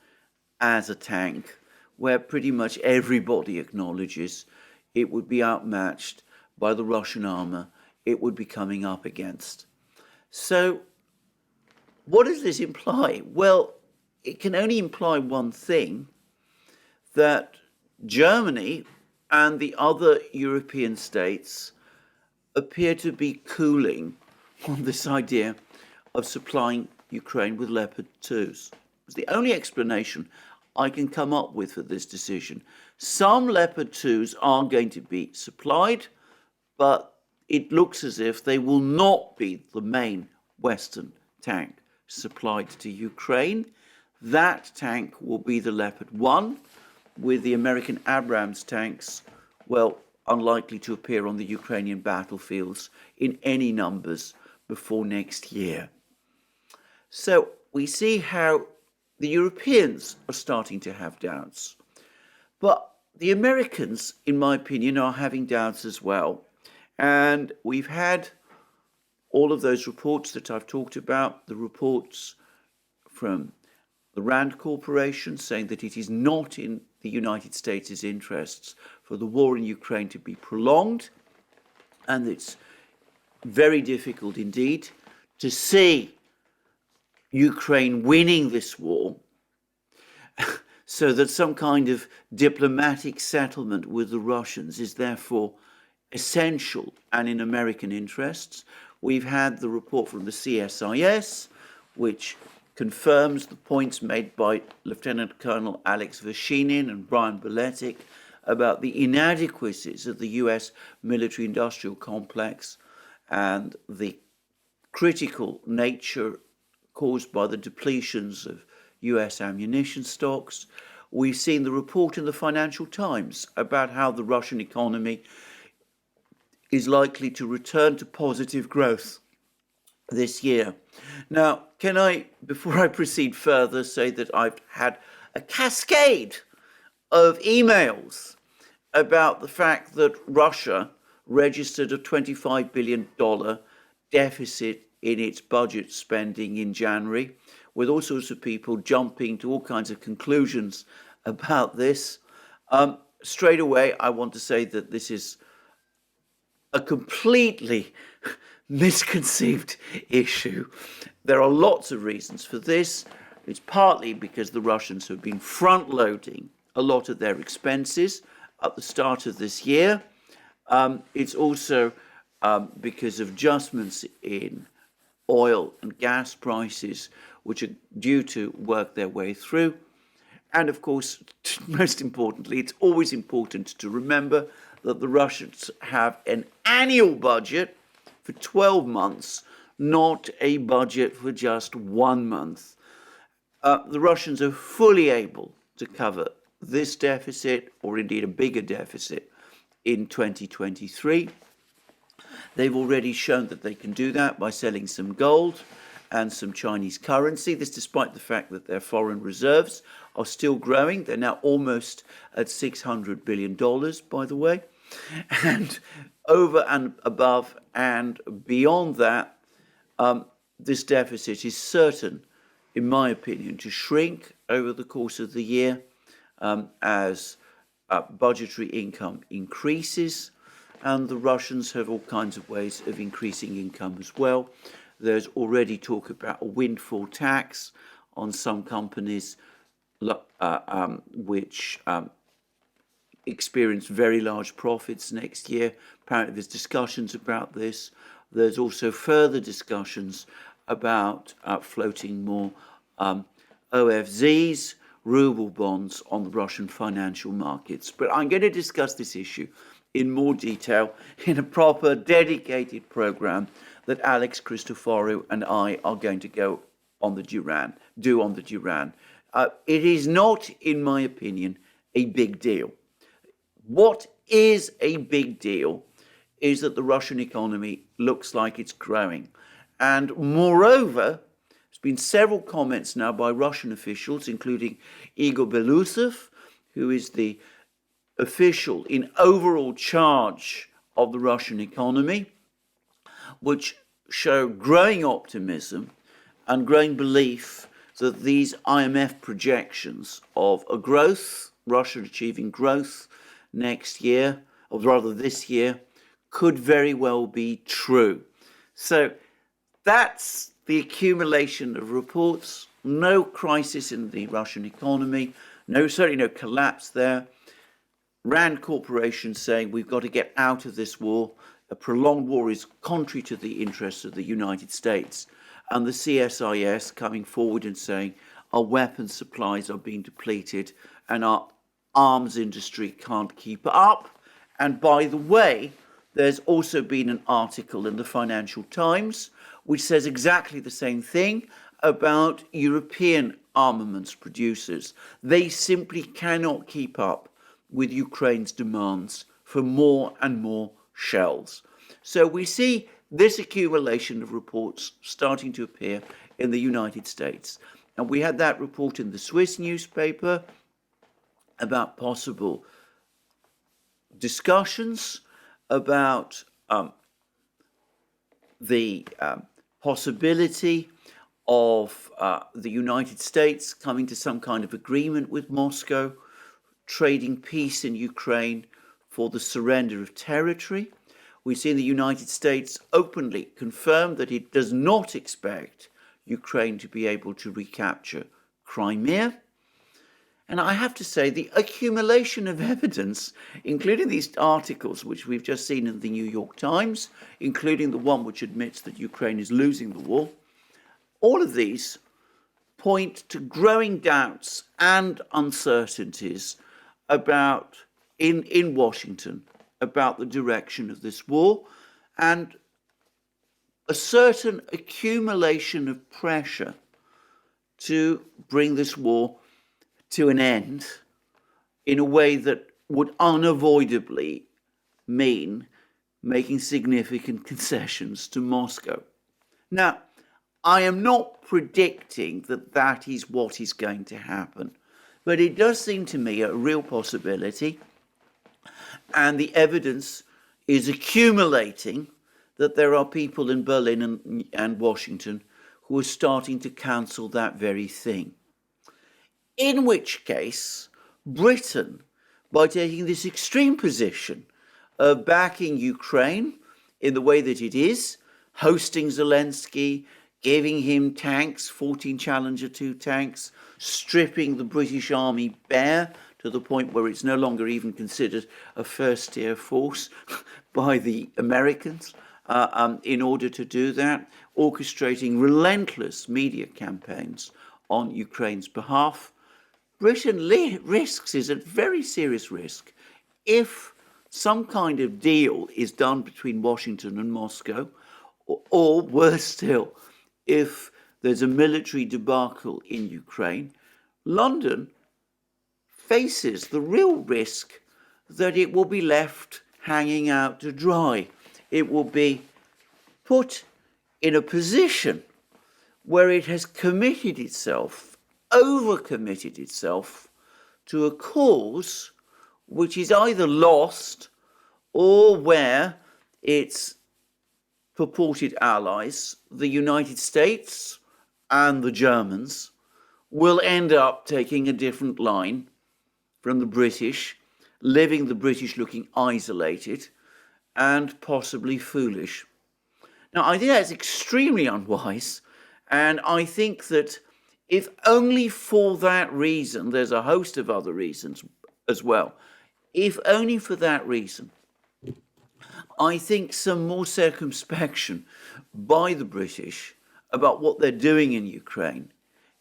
as a tank, where pretty much everybody acknowledges it would be outmatched by the Russian armour it would be coming up against. So what does this imply? Well, it can only imply one thing, that Germany and the other European states appear to be cooling on this idea of supplying Ukraine with Leopard 2s. It's the only explanation I can come up with for this decision. Some Leopard 2s are going to be supplied, but it looks as if they will not be the main Western tank supplied to Ukraine. That tank will be the Leopard 1, with the American Abrams tanks, well, unlikely to appear on the Ukrainian battlefields in any numbers before next year. So we see how the Europeans are starting to have doubts. But the Americans, in my opinion, are having doubts as well. And we've had all of those reports that I've talked about, the reports from the Rand Corporation saying that it is not in the United States' interests for the war in Ukraine to be prolonged, and it's very difficult indeed to see Ukraine winning this war, so that some kind of diplomatic settlement with the Russians is therefore essential and in American interests. We've had the report from the CSIS, which confirms the points made by Lieutenant Colonel Alex Vershinin and Brian Beletic about the inadequacies of the US military-industrial complex and the critical nature caused by the depletions of US ammunition stocks. We've seen the report in the Financial Times about how the Russian economy is likely to return to positive growth this year. Now, can I, before I proceed further, say that I've had a cascade of emails about the fact that Russia registered a $25 billion deficit in its budget spending in January, with all sorts of people jumping to all kinds of conclusions about this. Straight away, I want to say that this is a completely misconceived issue. There are lots of reasons for this. It's partly because the Russians have been front-loading a lot of their expenses at the start of this year. It's also because of adjustments in oil and gas prices, which are due to work their way through. And of course, most importantly, it's always important to remember that the Russians have an annual budget for 12 months, not a budget for just 1 month. The Russians are fully able to cover this deficit, or indeed a bigger deficit, in 2023. They've already shown that they can do that by selling some gold and some Chinese currency. This despite the fact that their foreign reserves are still growing. They're now almost at $600 billion, by the way. And over and above and beyond that, this deficit is certain, in my opinion, to shrink over the course of the year as budgetary income increases. And the Russians have all kinds of ways of increasing income as well. There's already talk about a windfall tax on some companies which experience very large profits next year. Apparently there's discussions about this. There's also further discussions about floating more OFZs, ruble bonds, on the Russian financial markets. But I'm going to discuss this issue in more detail in a proper dedicated program that Alex Christoforou and I are going to do on the Duran. It is not, in my opinion, a big deal. What is a big deal is that the Russian economy looks like it's growing. And moreover, there's been several comments now by Russian officials, including Igor Belousov, who is the official in overall charge of the Russian economy, which show growing optimism and growing belief that these IMF projections of a growth, Russia achieving growth next year, or rather this year, could very well be true. So that's the accumulation of reports. No crisis in the Russian economy, certainly no collapse there. Rand Corporation saying we've got to get out of this war. A prolonged war is contrary to the interests of the United States. And the CSIS coming forward and saying our weapons supplies are being depleted and our arms industry can't keep up. And by the way, there's also been an article in the Financial Times which says exactly the same thing about European armaments producers. They simply cannot keep up with Ukraine's demands for more and more shells. So we see this accumulation of reports starting to appear in the United States. And we had that report in the Swiss newspaper about possible discussions about the possibility of the United States coming to some kind of agreement with Moscow, trading peace in Ukraine for the surrender of territory. We've seen the United States openly confirm that it does not expect Ukraine to be able to recapture Crimea. And I have to say, the accumulation of evidence, including these articles which we've just seen in the New York Times, including the one which admits that Ukraine is losing the war, all of these point to growing doubts and uncertainties about in Washington about the direction of this war, and a certain accumulation of pressure to bring this war to an end in a way that would unavoidably mean making significant concessions to Moscow. Now, I am not predicting that that is what is going to happen, but it does seem to me a real possibility, and the evidence is accumulating that there are people in Berlin and Washington who are starting to counsel that very thing. In which case, Britain, by taking this extreme position of backing Ukraine in the way that it is, hosting Zelensky, giving him tanks, 14 Challenger 2 tanks, stripping the British Army bare to the point where it's no longer even considered a first-tier force by the Americans, in order to do that, orchestrating relentless media campaigns on Ukraine's behalf. Britain is at very serious risk if some kind of deal is done between Washington and Moscow, or worse still, if there's a military debacle in Ukraine. London faces the real risk that it will be left hanging out to dry. It will be put in a position where it has committed itself, overcommitted itself to a cause which is either lost or where its purported allies, the United States and the Germans, will end up taking a different line from the British, leaving the British looking isolated and possibly foolish. Now, I think that's extremely unwise, and I think that if only for that reason, there's a host of other reasons as well, if only for that reason, I think some more circumspection by the British about what they're doing in Ukraine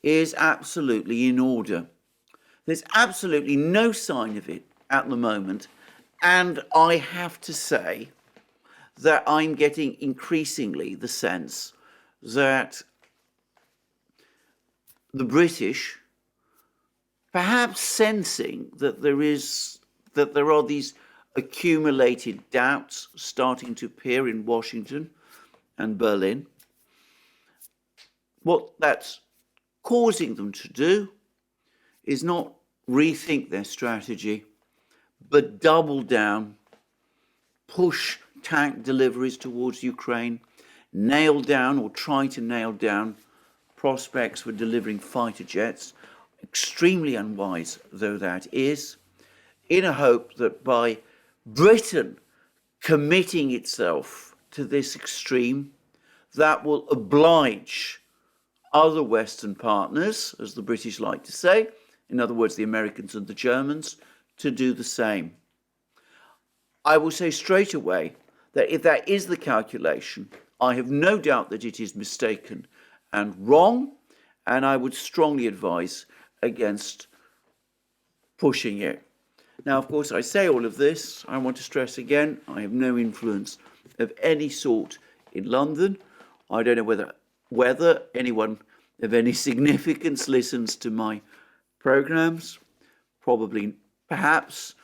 is absolutely in order. There's absolutely no sign of it at the moment, and I have to say that I'm getting increasingly the sense that the British, perhaps sensing that there are these accumulated doubts starting to appear in Washington and Berlin, what that's causing them to do is not rethink their strategy, but double down, push tank deliveries towards Ukraine, nail down or try to nail down prospects for delivering fighter jets, extremely unwise though that is, in a hope that by Britain committing itself to this extreme, that will oblige other Western partners, as the British like to say, in other words, the Americans and the Germans, to do the same. I will say straight away that if that is the calculation, I have no doubt that it is mistaken and wrong, and I would strongly advise against pushing it. Now, of course, I say all of this. I want to stress again, I have no influence of any sort in London. I don't know whether anyone of any significance listens to my programs. Probably, perhaps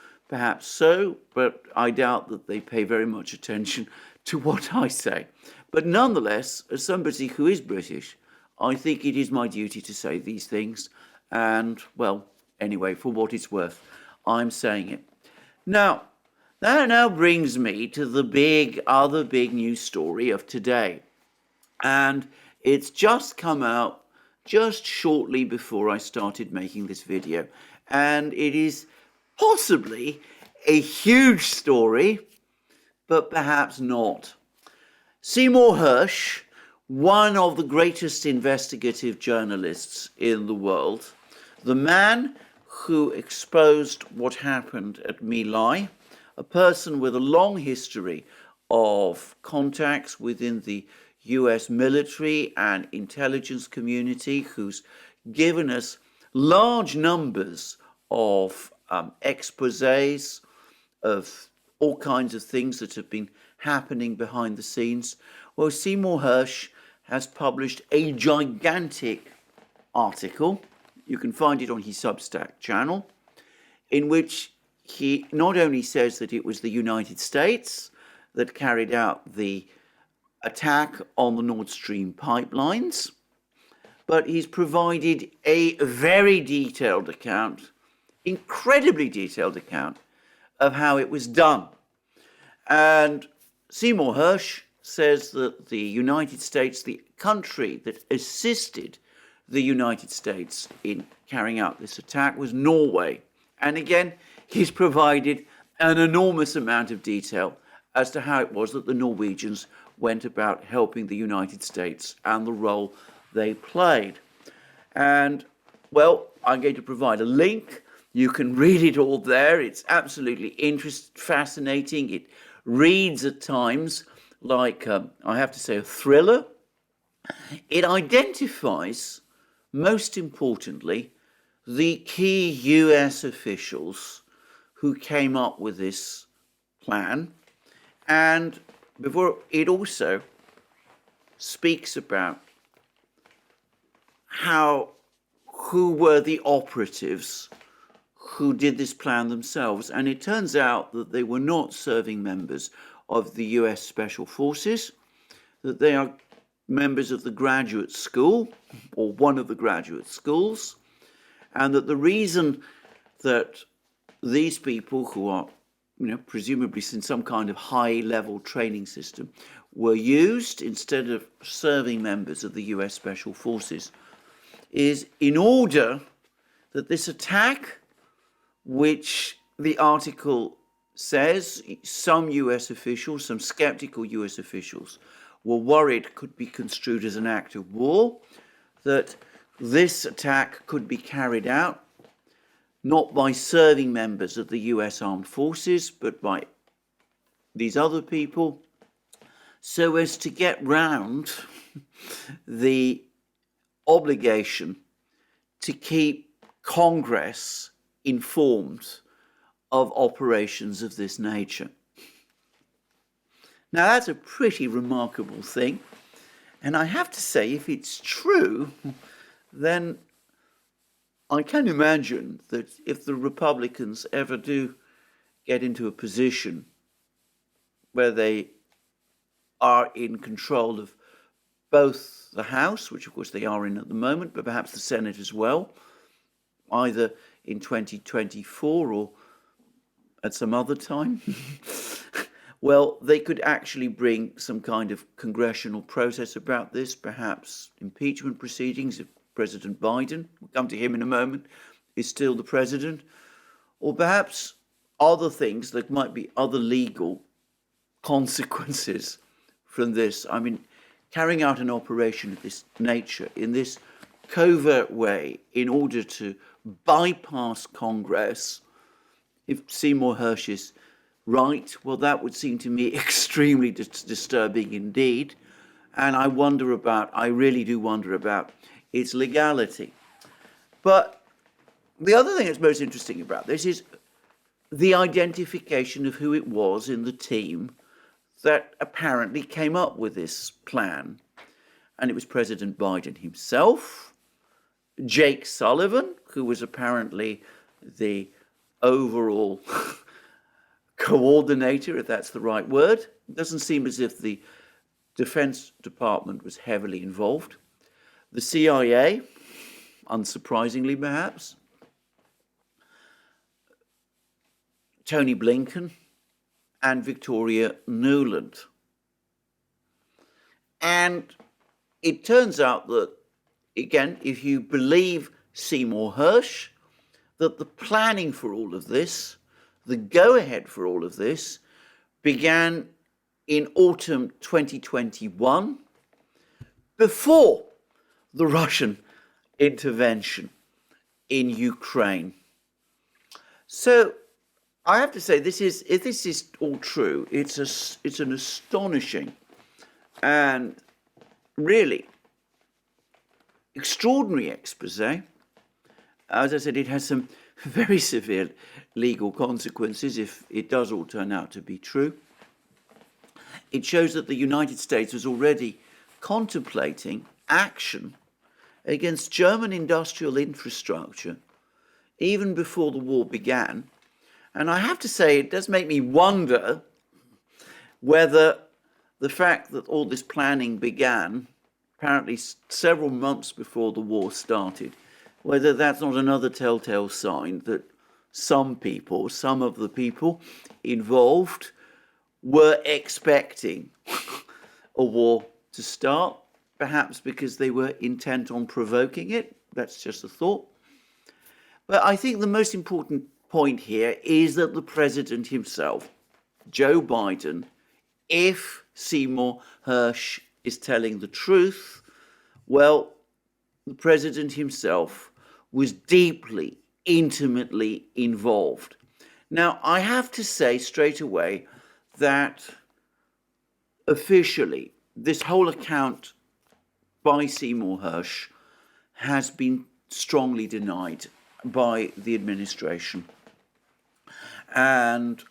so, but I doubt that they pay very much attention to what I say. But nonetheless, as somebody who is British, I think it is my duty to say these things. And, well, anyway, for what it's worth, I'm saying it. Now, that now brings me to the other big news story of today. And it's just come out just shortly before I started making this video. And it is possibly a huge story, but perhaps not. Seymour Hersh, one of the greatest investigative journalists in the world, the man who exposed what happened at My Lai, a person with a long history of contacts within the US military and intelligence community, who's given us large numbers of exposés of all kinds of things that have been happening behind the scenes. Well, Seymour Hersh has published a gigantic article, you can find it on his Substack channel, in which he not only says that it was the United States that carried out the attack on the Nord Stream pipelines, but he's provided a very detailed account, incredibly detailed account, of how it was done. And Seymour Hersh says that the United States, the country that assisted the United States in carrying out this attack, was Norway. And again, he's provided an enormous amount of detail as to how it was that the Norwegians went about helping the United States and the role they played. And, well, I'm going to provide a link. You can read it all there. It's absolutely fascinating. It reads at times like, I have to say, a thriller. It identifies, most importantly, the key US officials who came up with this plan. And before it also speaks about who were the operatives who did this plan themselves. And it turns out that they were not serving members of the US Special Forces, that they are members of the graduate school, or one of the graduate schools, and that the reason that these people, who are, presumably in some kind of high-level training system, were used instead of serving members of the US Special Forces, is in order that this attack, which the article says some US officials, some skeptical US officials, were worried could be construed as an act of war, that this attack could be carried out not by serving members of the US Armed Forces, but by these other people, so as to get round the obligation to keep Congress informed of operations of this nature. Now, that's a pretty remarkable thing. And I have to say, if it's true, then I can imagine that if the Republicans ever do get into a position where they are in control of both the House, which of course they are in at the moment, but perhaps the Senate as well, either in 2024 or at some other time, well, they could actually bring some kind of congressional process about this, perhaps impeachment proceedings if President Biden, we'll come to him in a moment, is still the president, or perhaps other things that might be other legal consequences from this. I mean, carrying out an operation of this nature in this covert way in order to bypass Congress, if Seymour Hersh is right, well, that would seem to me extremely disturbing indeed. And I really do wonder about its legality. But the other thing that's most interesting about this is the identification of who it was in the team that apparently came up with this plan. And it was President Biden himself, Jake Sullivan, who was apparently the overall coordinator, if that's the right word. It doesn't seem as if the Defense Department was heavily involved. The CIA, unsurprisingly perhaps. Tony Blinken and Victoria Nuland. And it turns out that, again, if you believe Seymour Hersh, that the planning for all of this, the go-ahead for all of this, began in autumn 2021, before the Russian intervention in Ukraine. So I have to say, if this is all true, it's an astonishing and really extraordinary expose. As I said, it has some very severe legal consequences if it does all turn out to be true. It shows that the United States was already contemplating action against German industrial infrastructure even before the war began. And I have to say, it does make me wonder whether the fact that all this planning began, apparently several months before the war started, whether that's not another telltale sign that some of the people involved were expecting a war to start, perhaps because they were intent on provoking it. That's just a thought. But I think the most important point here is that the president himself, Joe Biden, if Seymour Hersh is telling the truth, well, the president himself was deeply, intimately involved. Now, I have to say straight away that officially, this whole account by Seymour Hersh has been strongly denied by the administration. And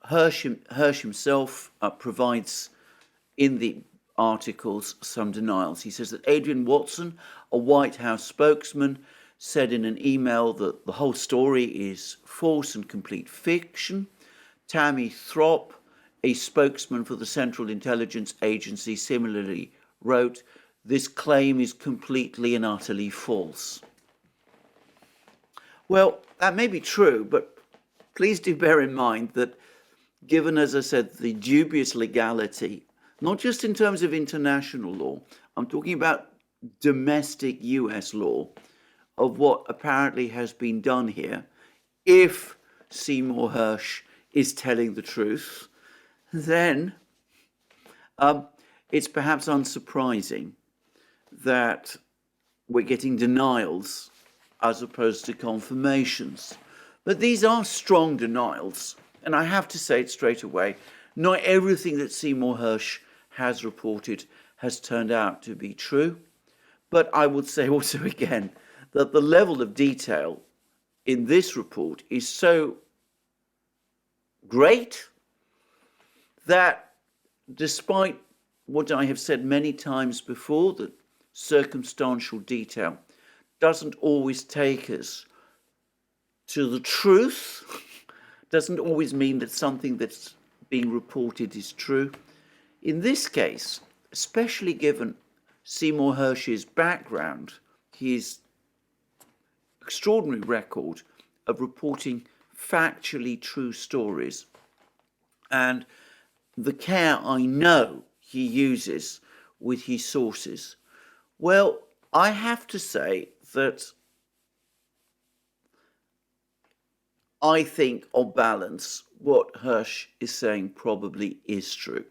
Hersh himself provides in the articles some denials. He says that Adrian Watson, a White House spokesman, said in an email that the whole story is false and complete fiction. Tammy Throp, a spokesman for the Central Intelligence Agency, similarly wrote, "This claim is completely and utterly false." Well, that may be true, but please do bear in mind that given, as I said, the dubious legality, not just in terms of international law, I'm talking about domestic US law, of what apparently has been done here, if Seymour Hersh is telling the truth, then it's perhaps unsurprising that we're getting denials as opposed to confirmations. But these are strong denials, and I have to say it straight away, not everything that Seymour Hersh has reported has turned out to be true. But I would say also again that the level of detail in this report is so great that, despite what I have said many times before, that circumstantial detail doesn't always take us to the truth, doesn't always mean that something that's being reported is true. In this case, especially given Seymour Hersh's background, his extraordinary record of reporting factually true stories, and the care I know he uses with his sources. Well, I have to say that I think, on balance, what Hirsch is saying probably is true.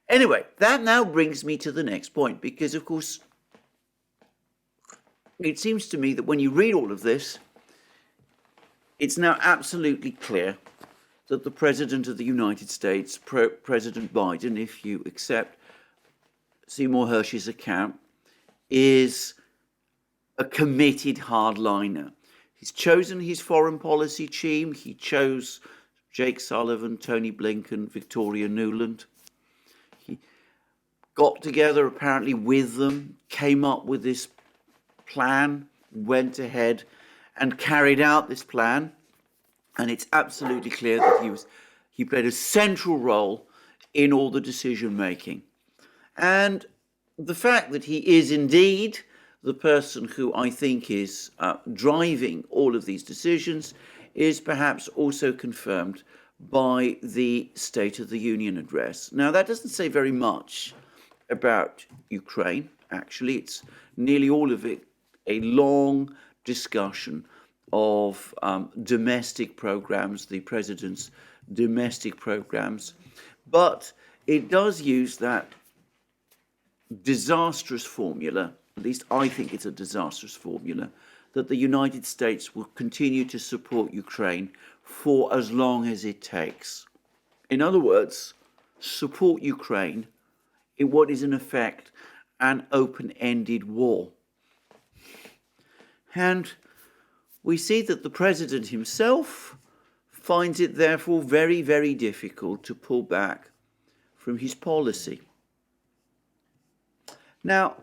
Anyway, that now brings me to the next point, because, of course, it seems to me that when you read all of this, it's now absolutely clear that the President of the United States, President Biden, if you accept Seymour Hersh's account, is a committed hardliner. He's chosen his foreign policy team. He chose Jake Sullivan, Tony Blinken, Victoria Nuland. He got together apparently with them, came up with this plan, went ahead and carried out this plan. And it's absolutely clear that he played a central role in all the decision making. And the fact that he is indeed the person who I think is driving all of these decisions is perhaps also confirmed by the State of the Union address. Now, that doesn't say very much about Ukraine, actually. It's nearly all of it a long discussion of domestic programs, the president's domestic programs. But it does use that disastrous formula, at least I think it's a disastrous formula, that the United States will continue to support Ukraine for as long as it takes. In other words, support Ukraine in what is in effect an open-ended war. And we see that the president himself finds it therefore very, very difficult to pull back from his policy. Now,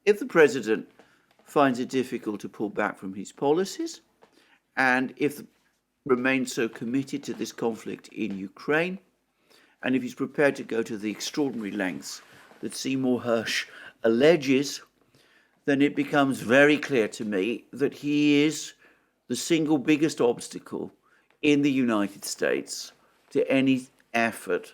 if the president finds it difficult to pull back from his policies, and if he remains so committed to this conflict in Ukraine, and if he's prepared to go to the extraordinary lengths that Seymour Hersh alleges, then it becomes very clear to me that he is the single biggest obstacle in the United States to any effort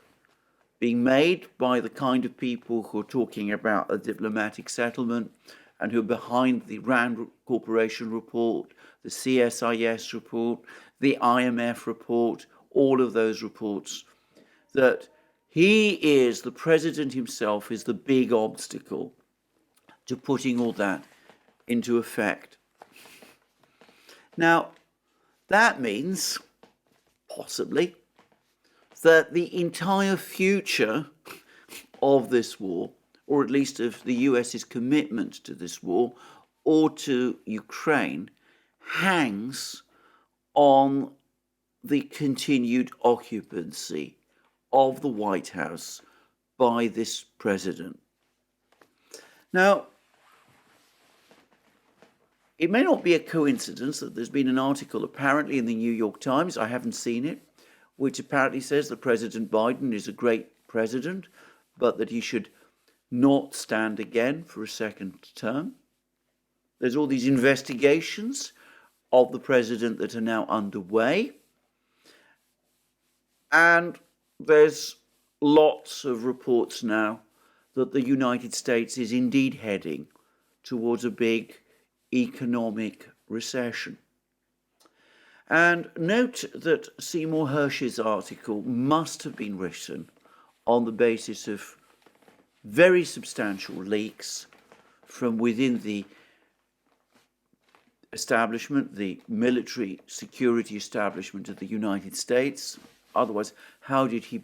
being made by the kind of people who are talking about a diplomatic settlement and who are behind the RAND Corporation report, the CSIS report, the IMF report, all of those reports, that he is, the president himself, is the big obstacle to putting all that into effect. Now, that means, possibly, that the entire future of this war, or at least of the US's commitment to this war, or to Ukraine, hangs on the continued occupancy of the White House by this president. Now, it may not be a coincidence that there's been an article apparently in the New York Times, I haven't seen it, which apparently says that President Biden is a great president, but that he should not stand again for a second term. There's all these investigations of the president that are now underway. And there's lots of reports now that the United States is indeed heading towards a big economic recession. And note that Seymour Hersh's article must have been written on the basis of very substantial leaks from within the establishment, the military security establishment of the United States. Otherwise, how did he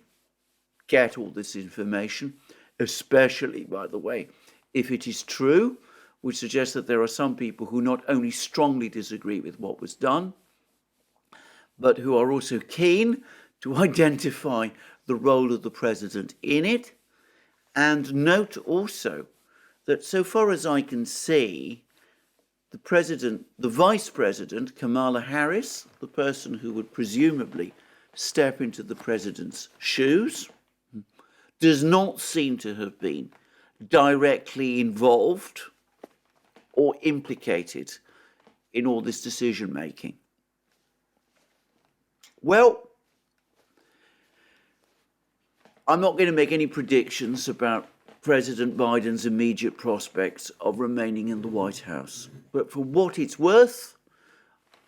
get all this information? Especially, by the way, if it is true, which suggests that there are some people who not only strongly disagree with what was done, but who are also keen to identify the role of the president in it. And note also that so far as I can see, the vice president, Kamala Harris, the person who would presumably step into the president's shoes, does not seem to have been directly involved or implicated in all this decision making. Well, I'm not going to make any predictions about President Biden's immediate prospects of remaining in the White House. But for what it's worth,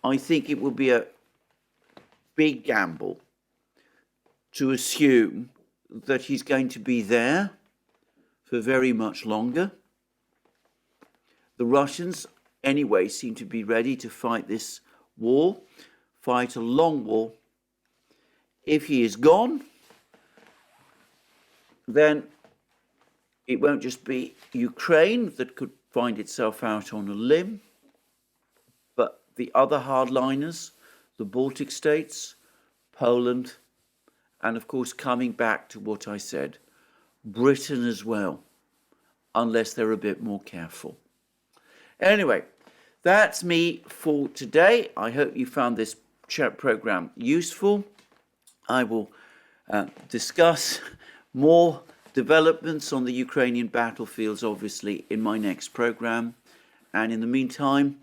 I think it would be a big gamble to assume that he's going to be there for very much longer. The Russians, anyway, seem to be ready to fight this war, fight a long war. If he is gone, then it won't just be Ukraine that could find itself out on a limb, but the other hardliners, the Baltic states, Poland, and of course, coming back to what I said, Britain as well, unless they're a bit more careful. Anyway, that's me for today. I hope you found this chat program useful. I will discuss more developments on the Ukrainian battlefields, obviously, in my next program. And in the meantime,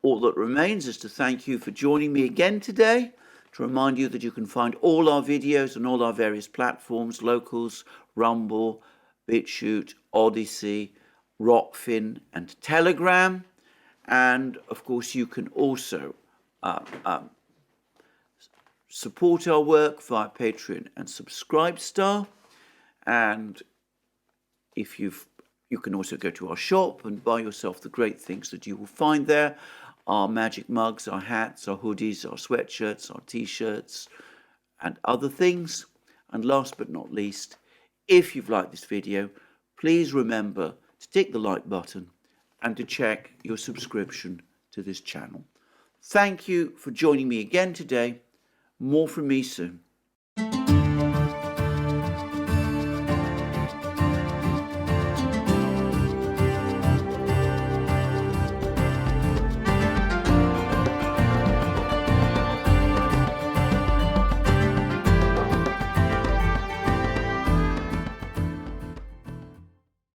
all that remains is to thank you for joining me again today, to remind you that you can find all our videos on all our various platforms, Locals, Rumble, BitChute, ODYSEE, Rockfin, and Telegram. And of course, you can also support our work via Patreon and Subscribestar. And if you can also go to our shop and buy yourself the great things that you will find there. Our magic mugs, our hats, our hoodies, our sweatshirts, our t-shirts, and other things. And last but not least, if you've liked this video, please remember to tick the like button and to check your subscription to this channel. Thank you for joining me again today. More from me soon.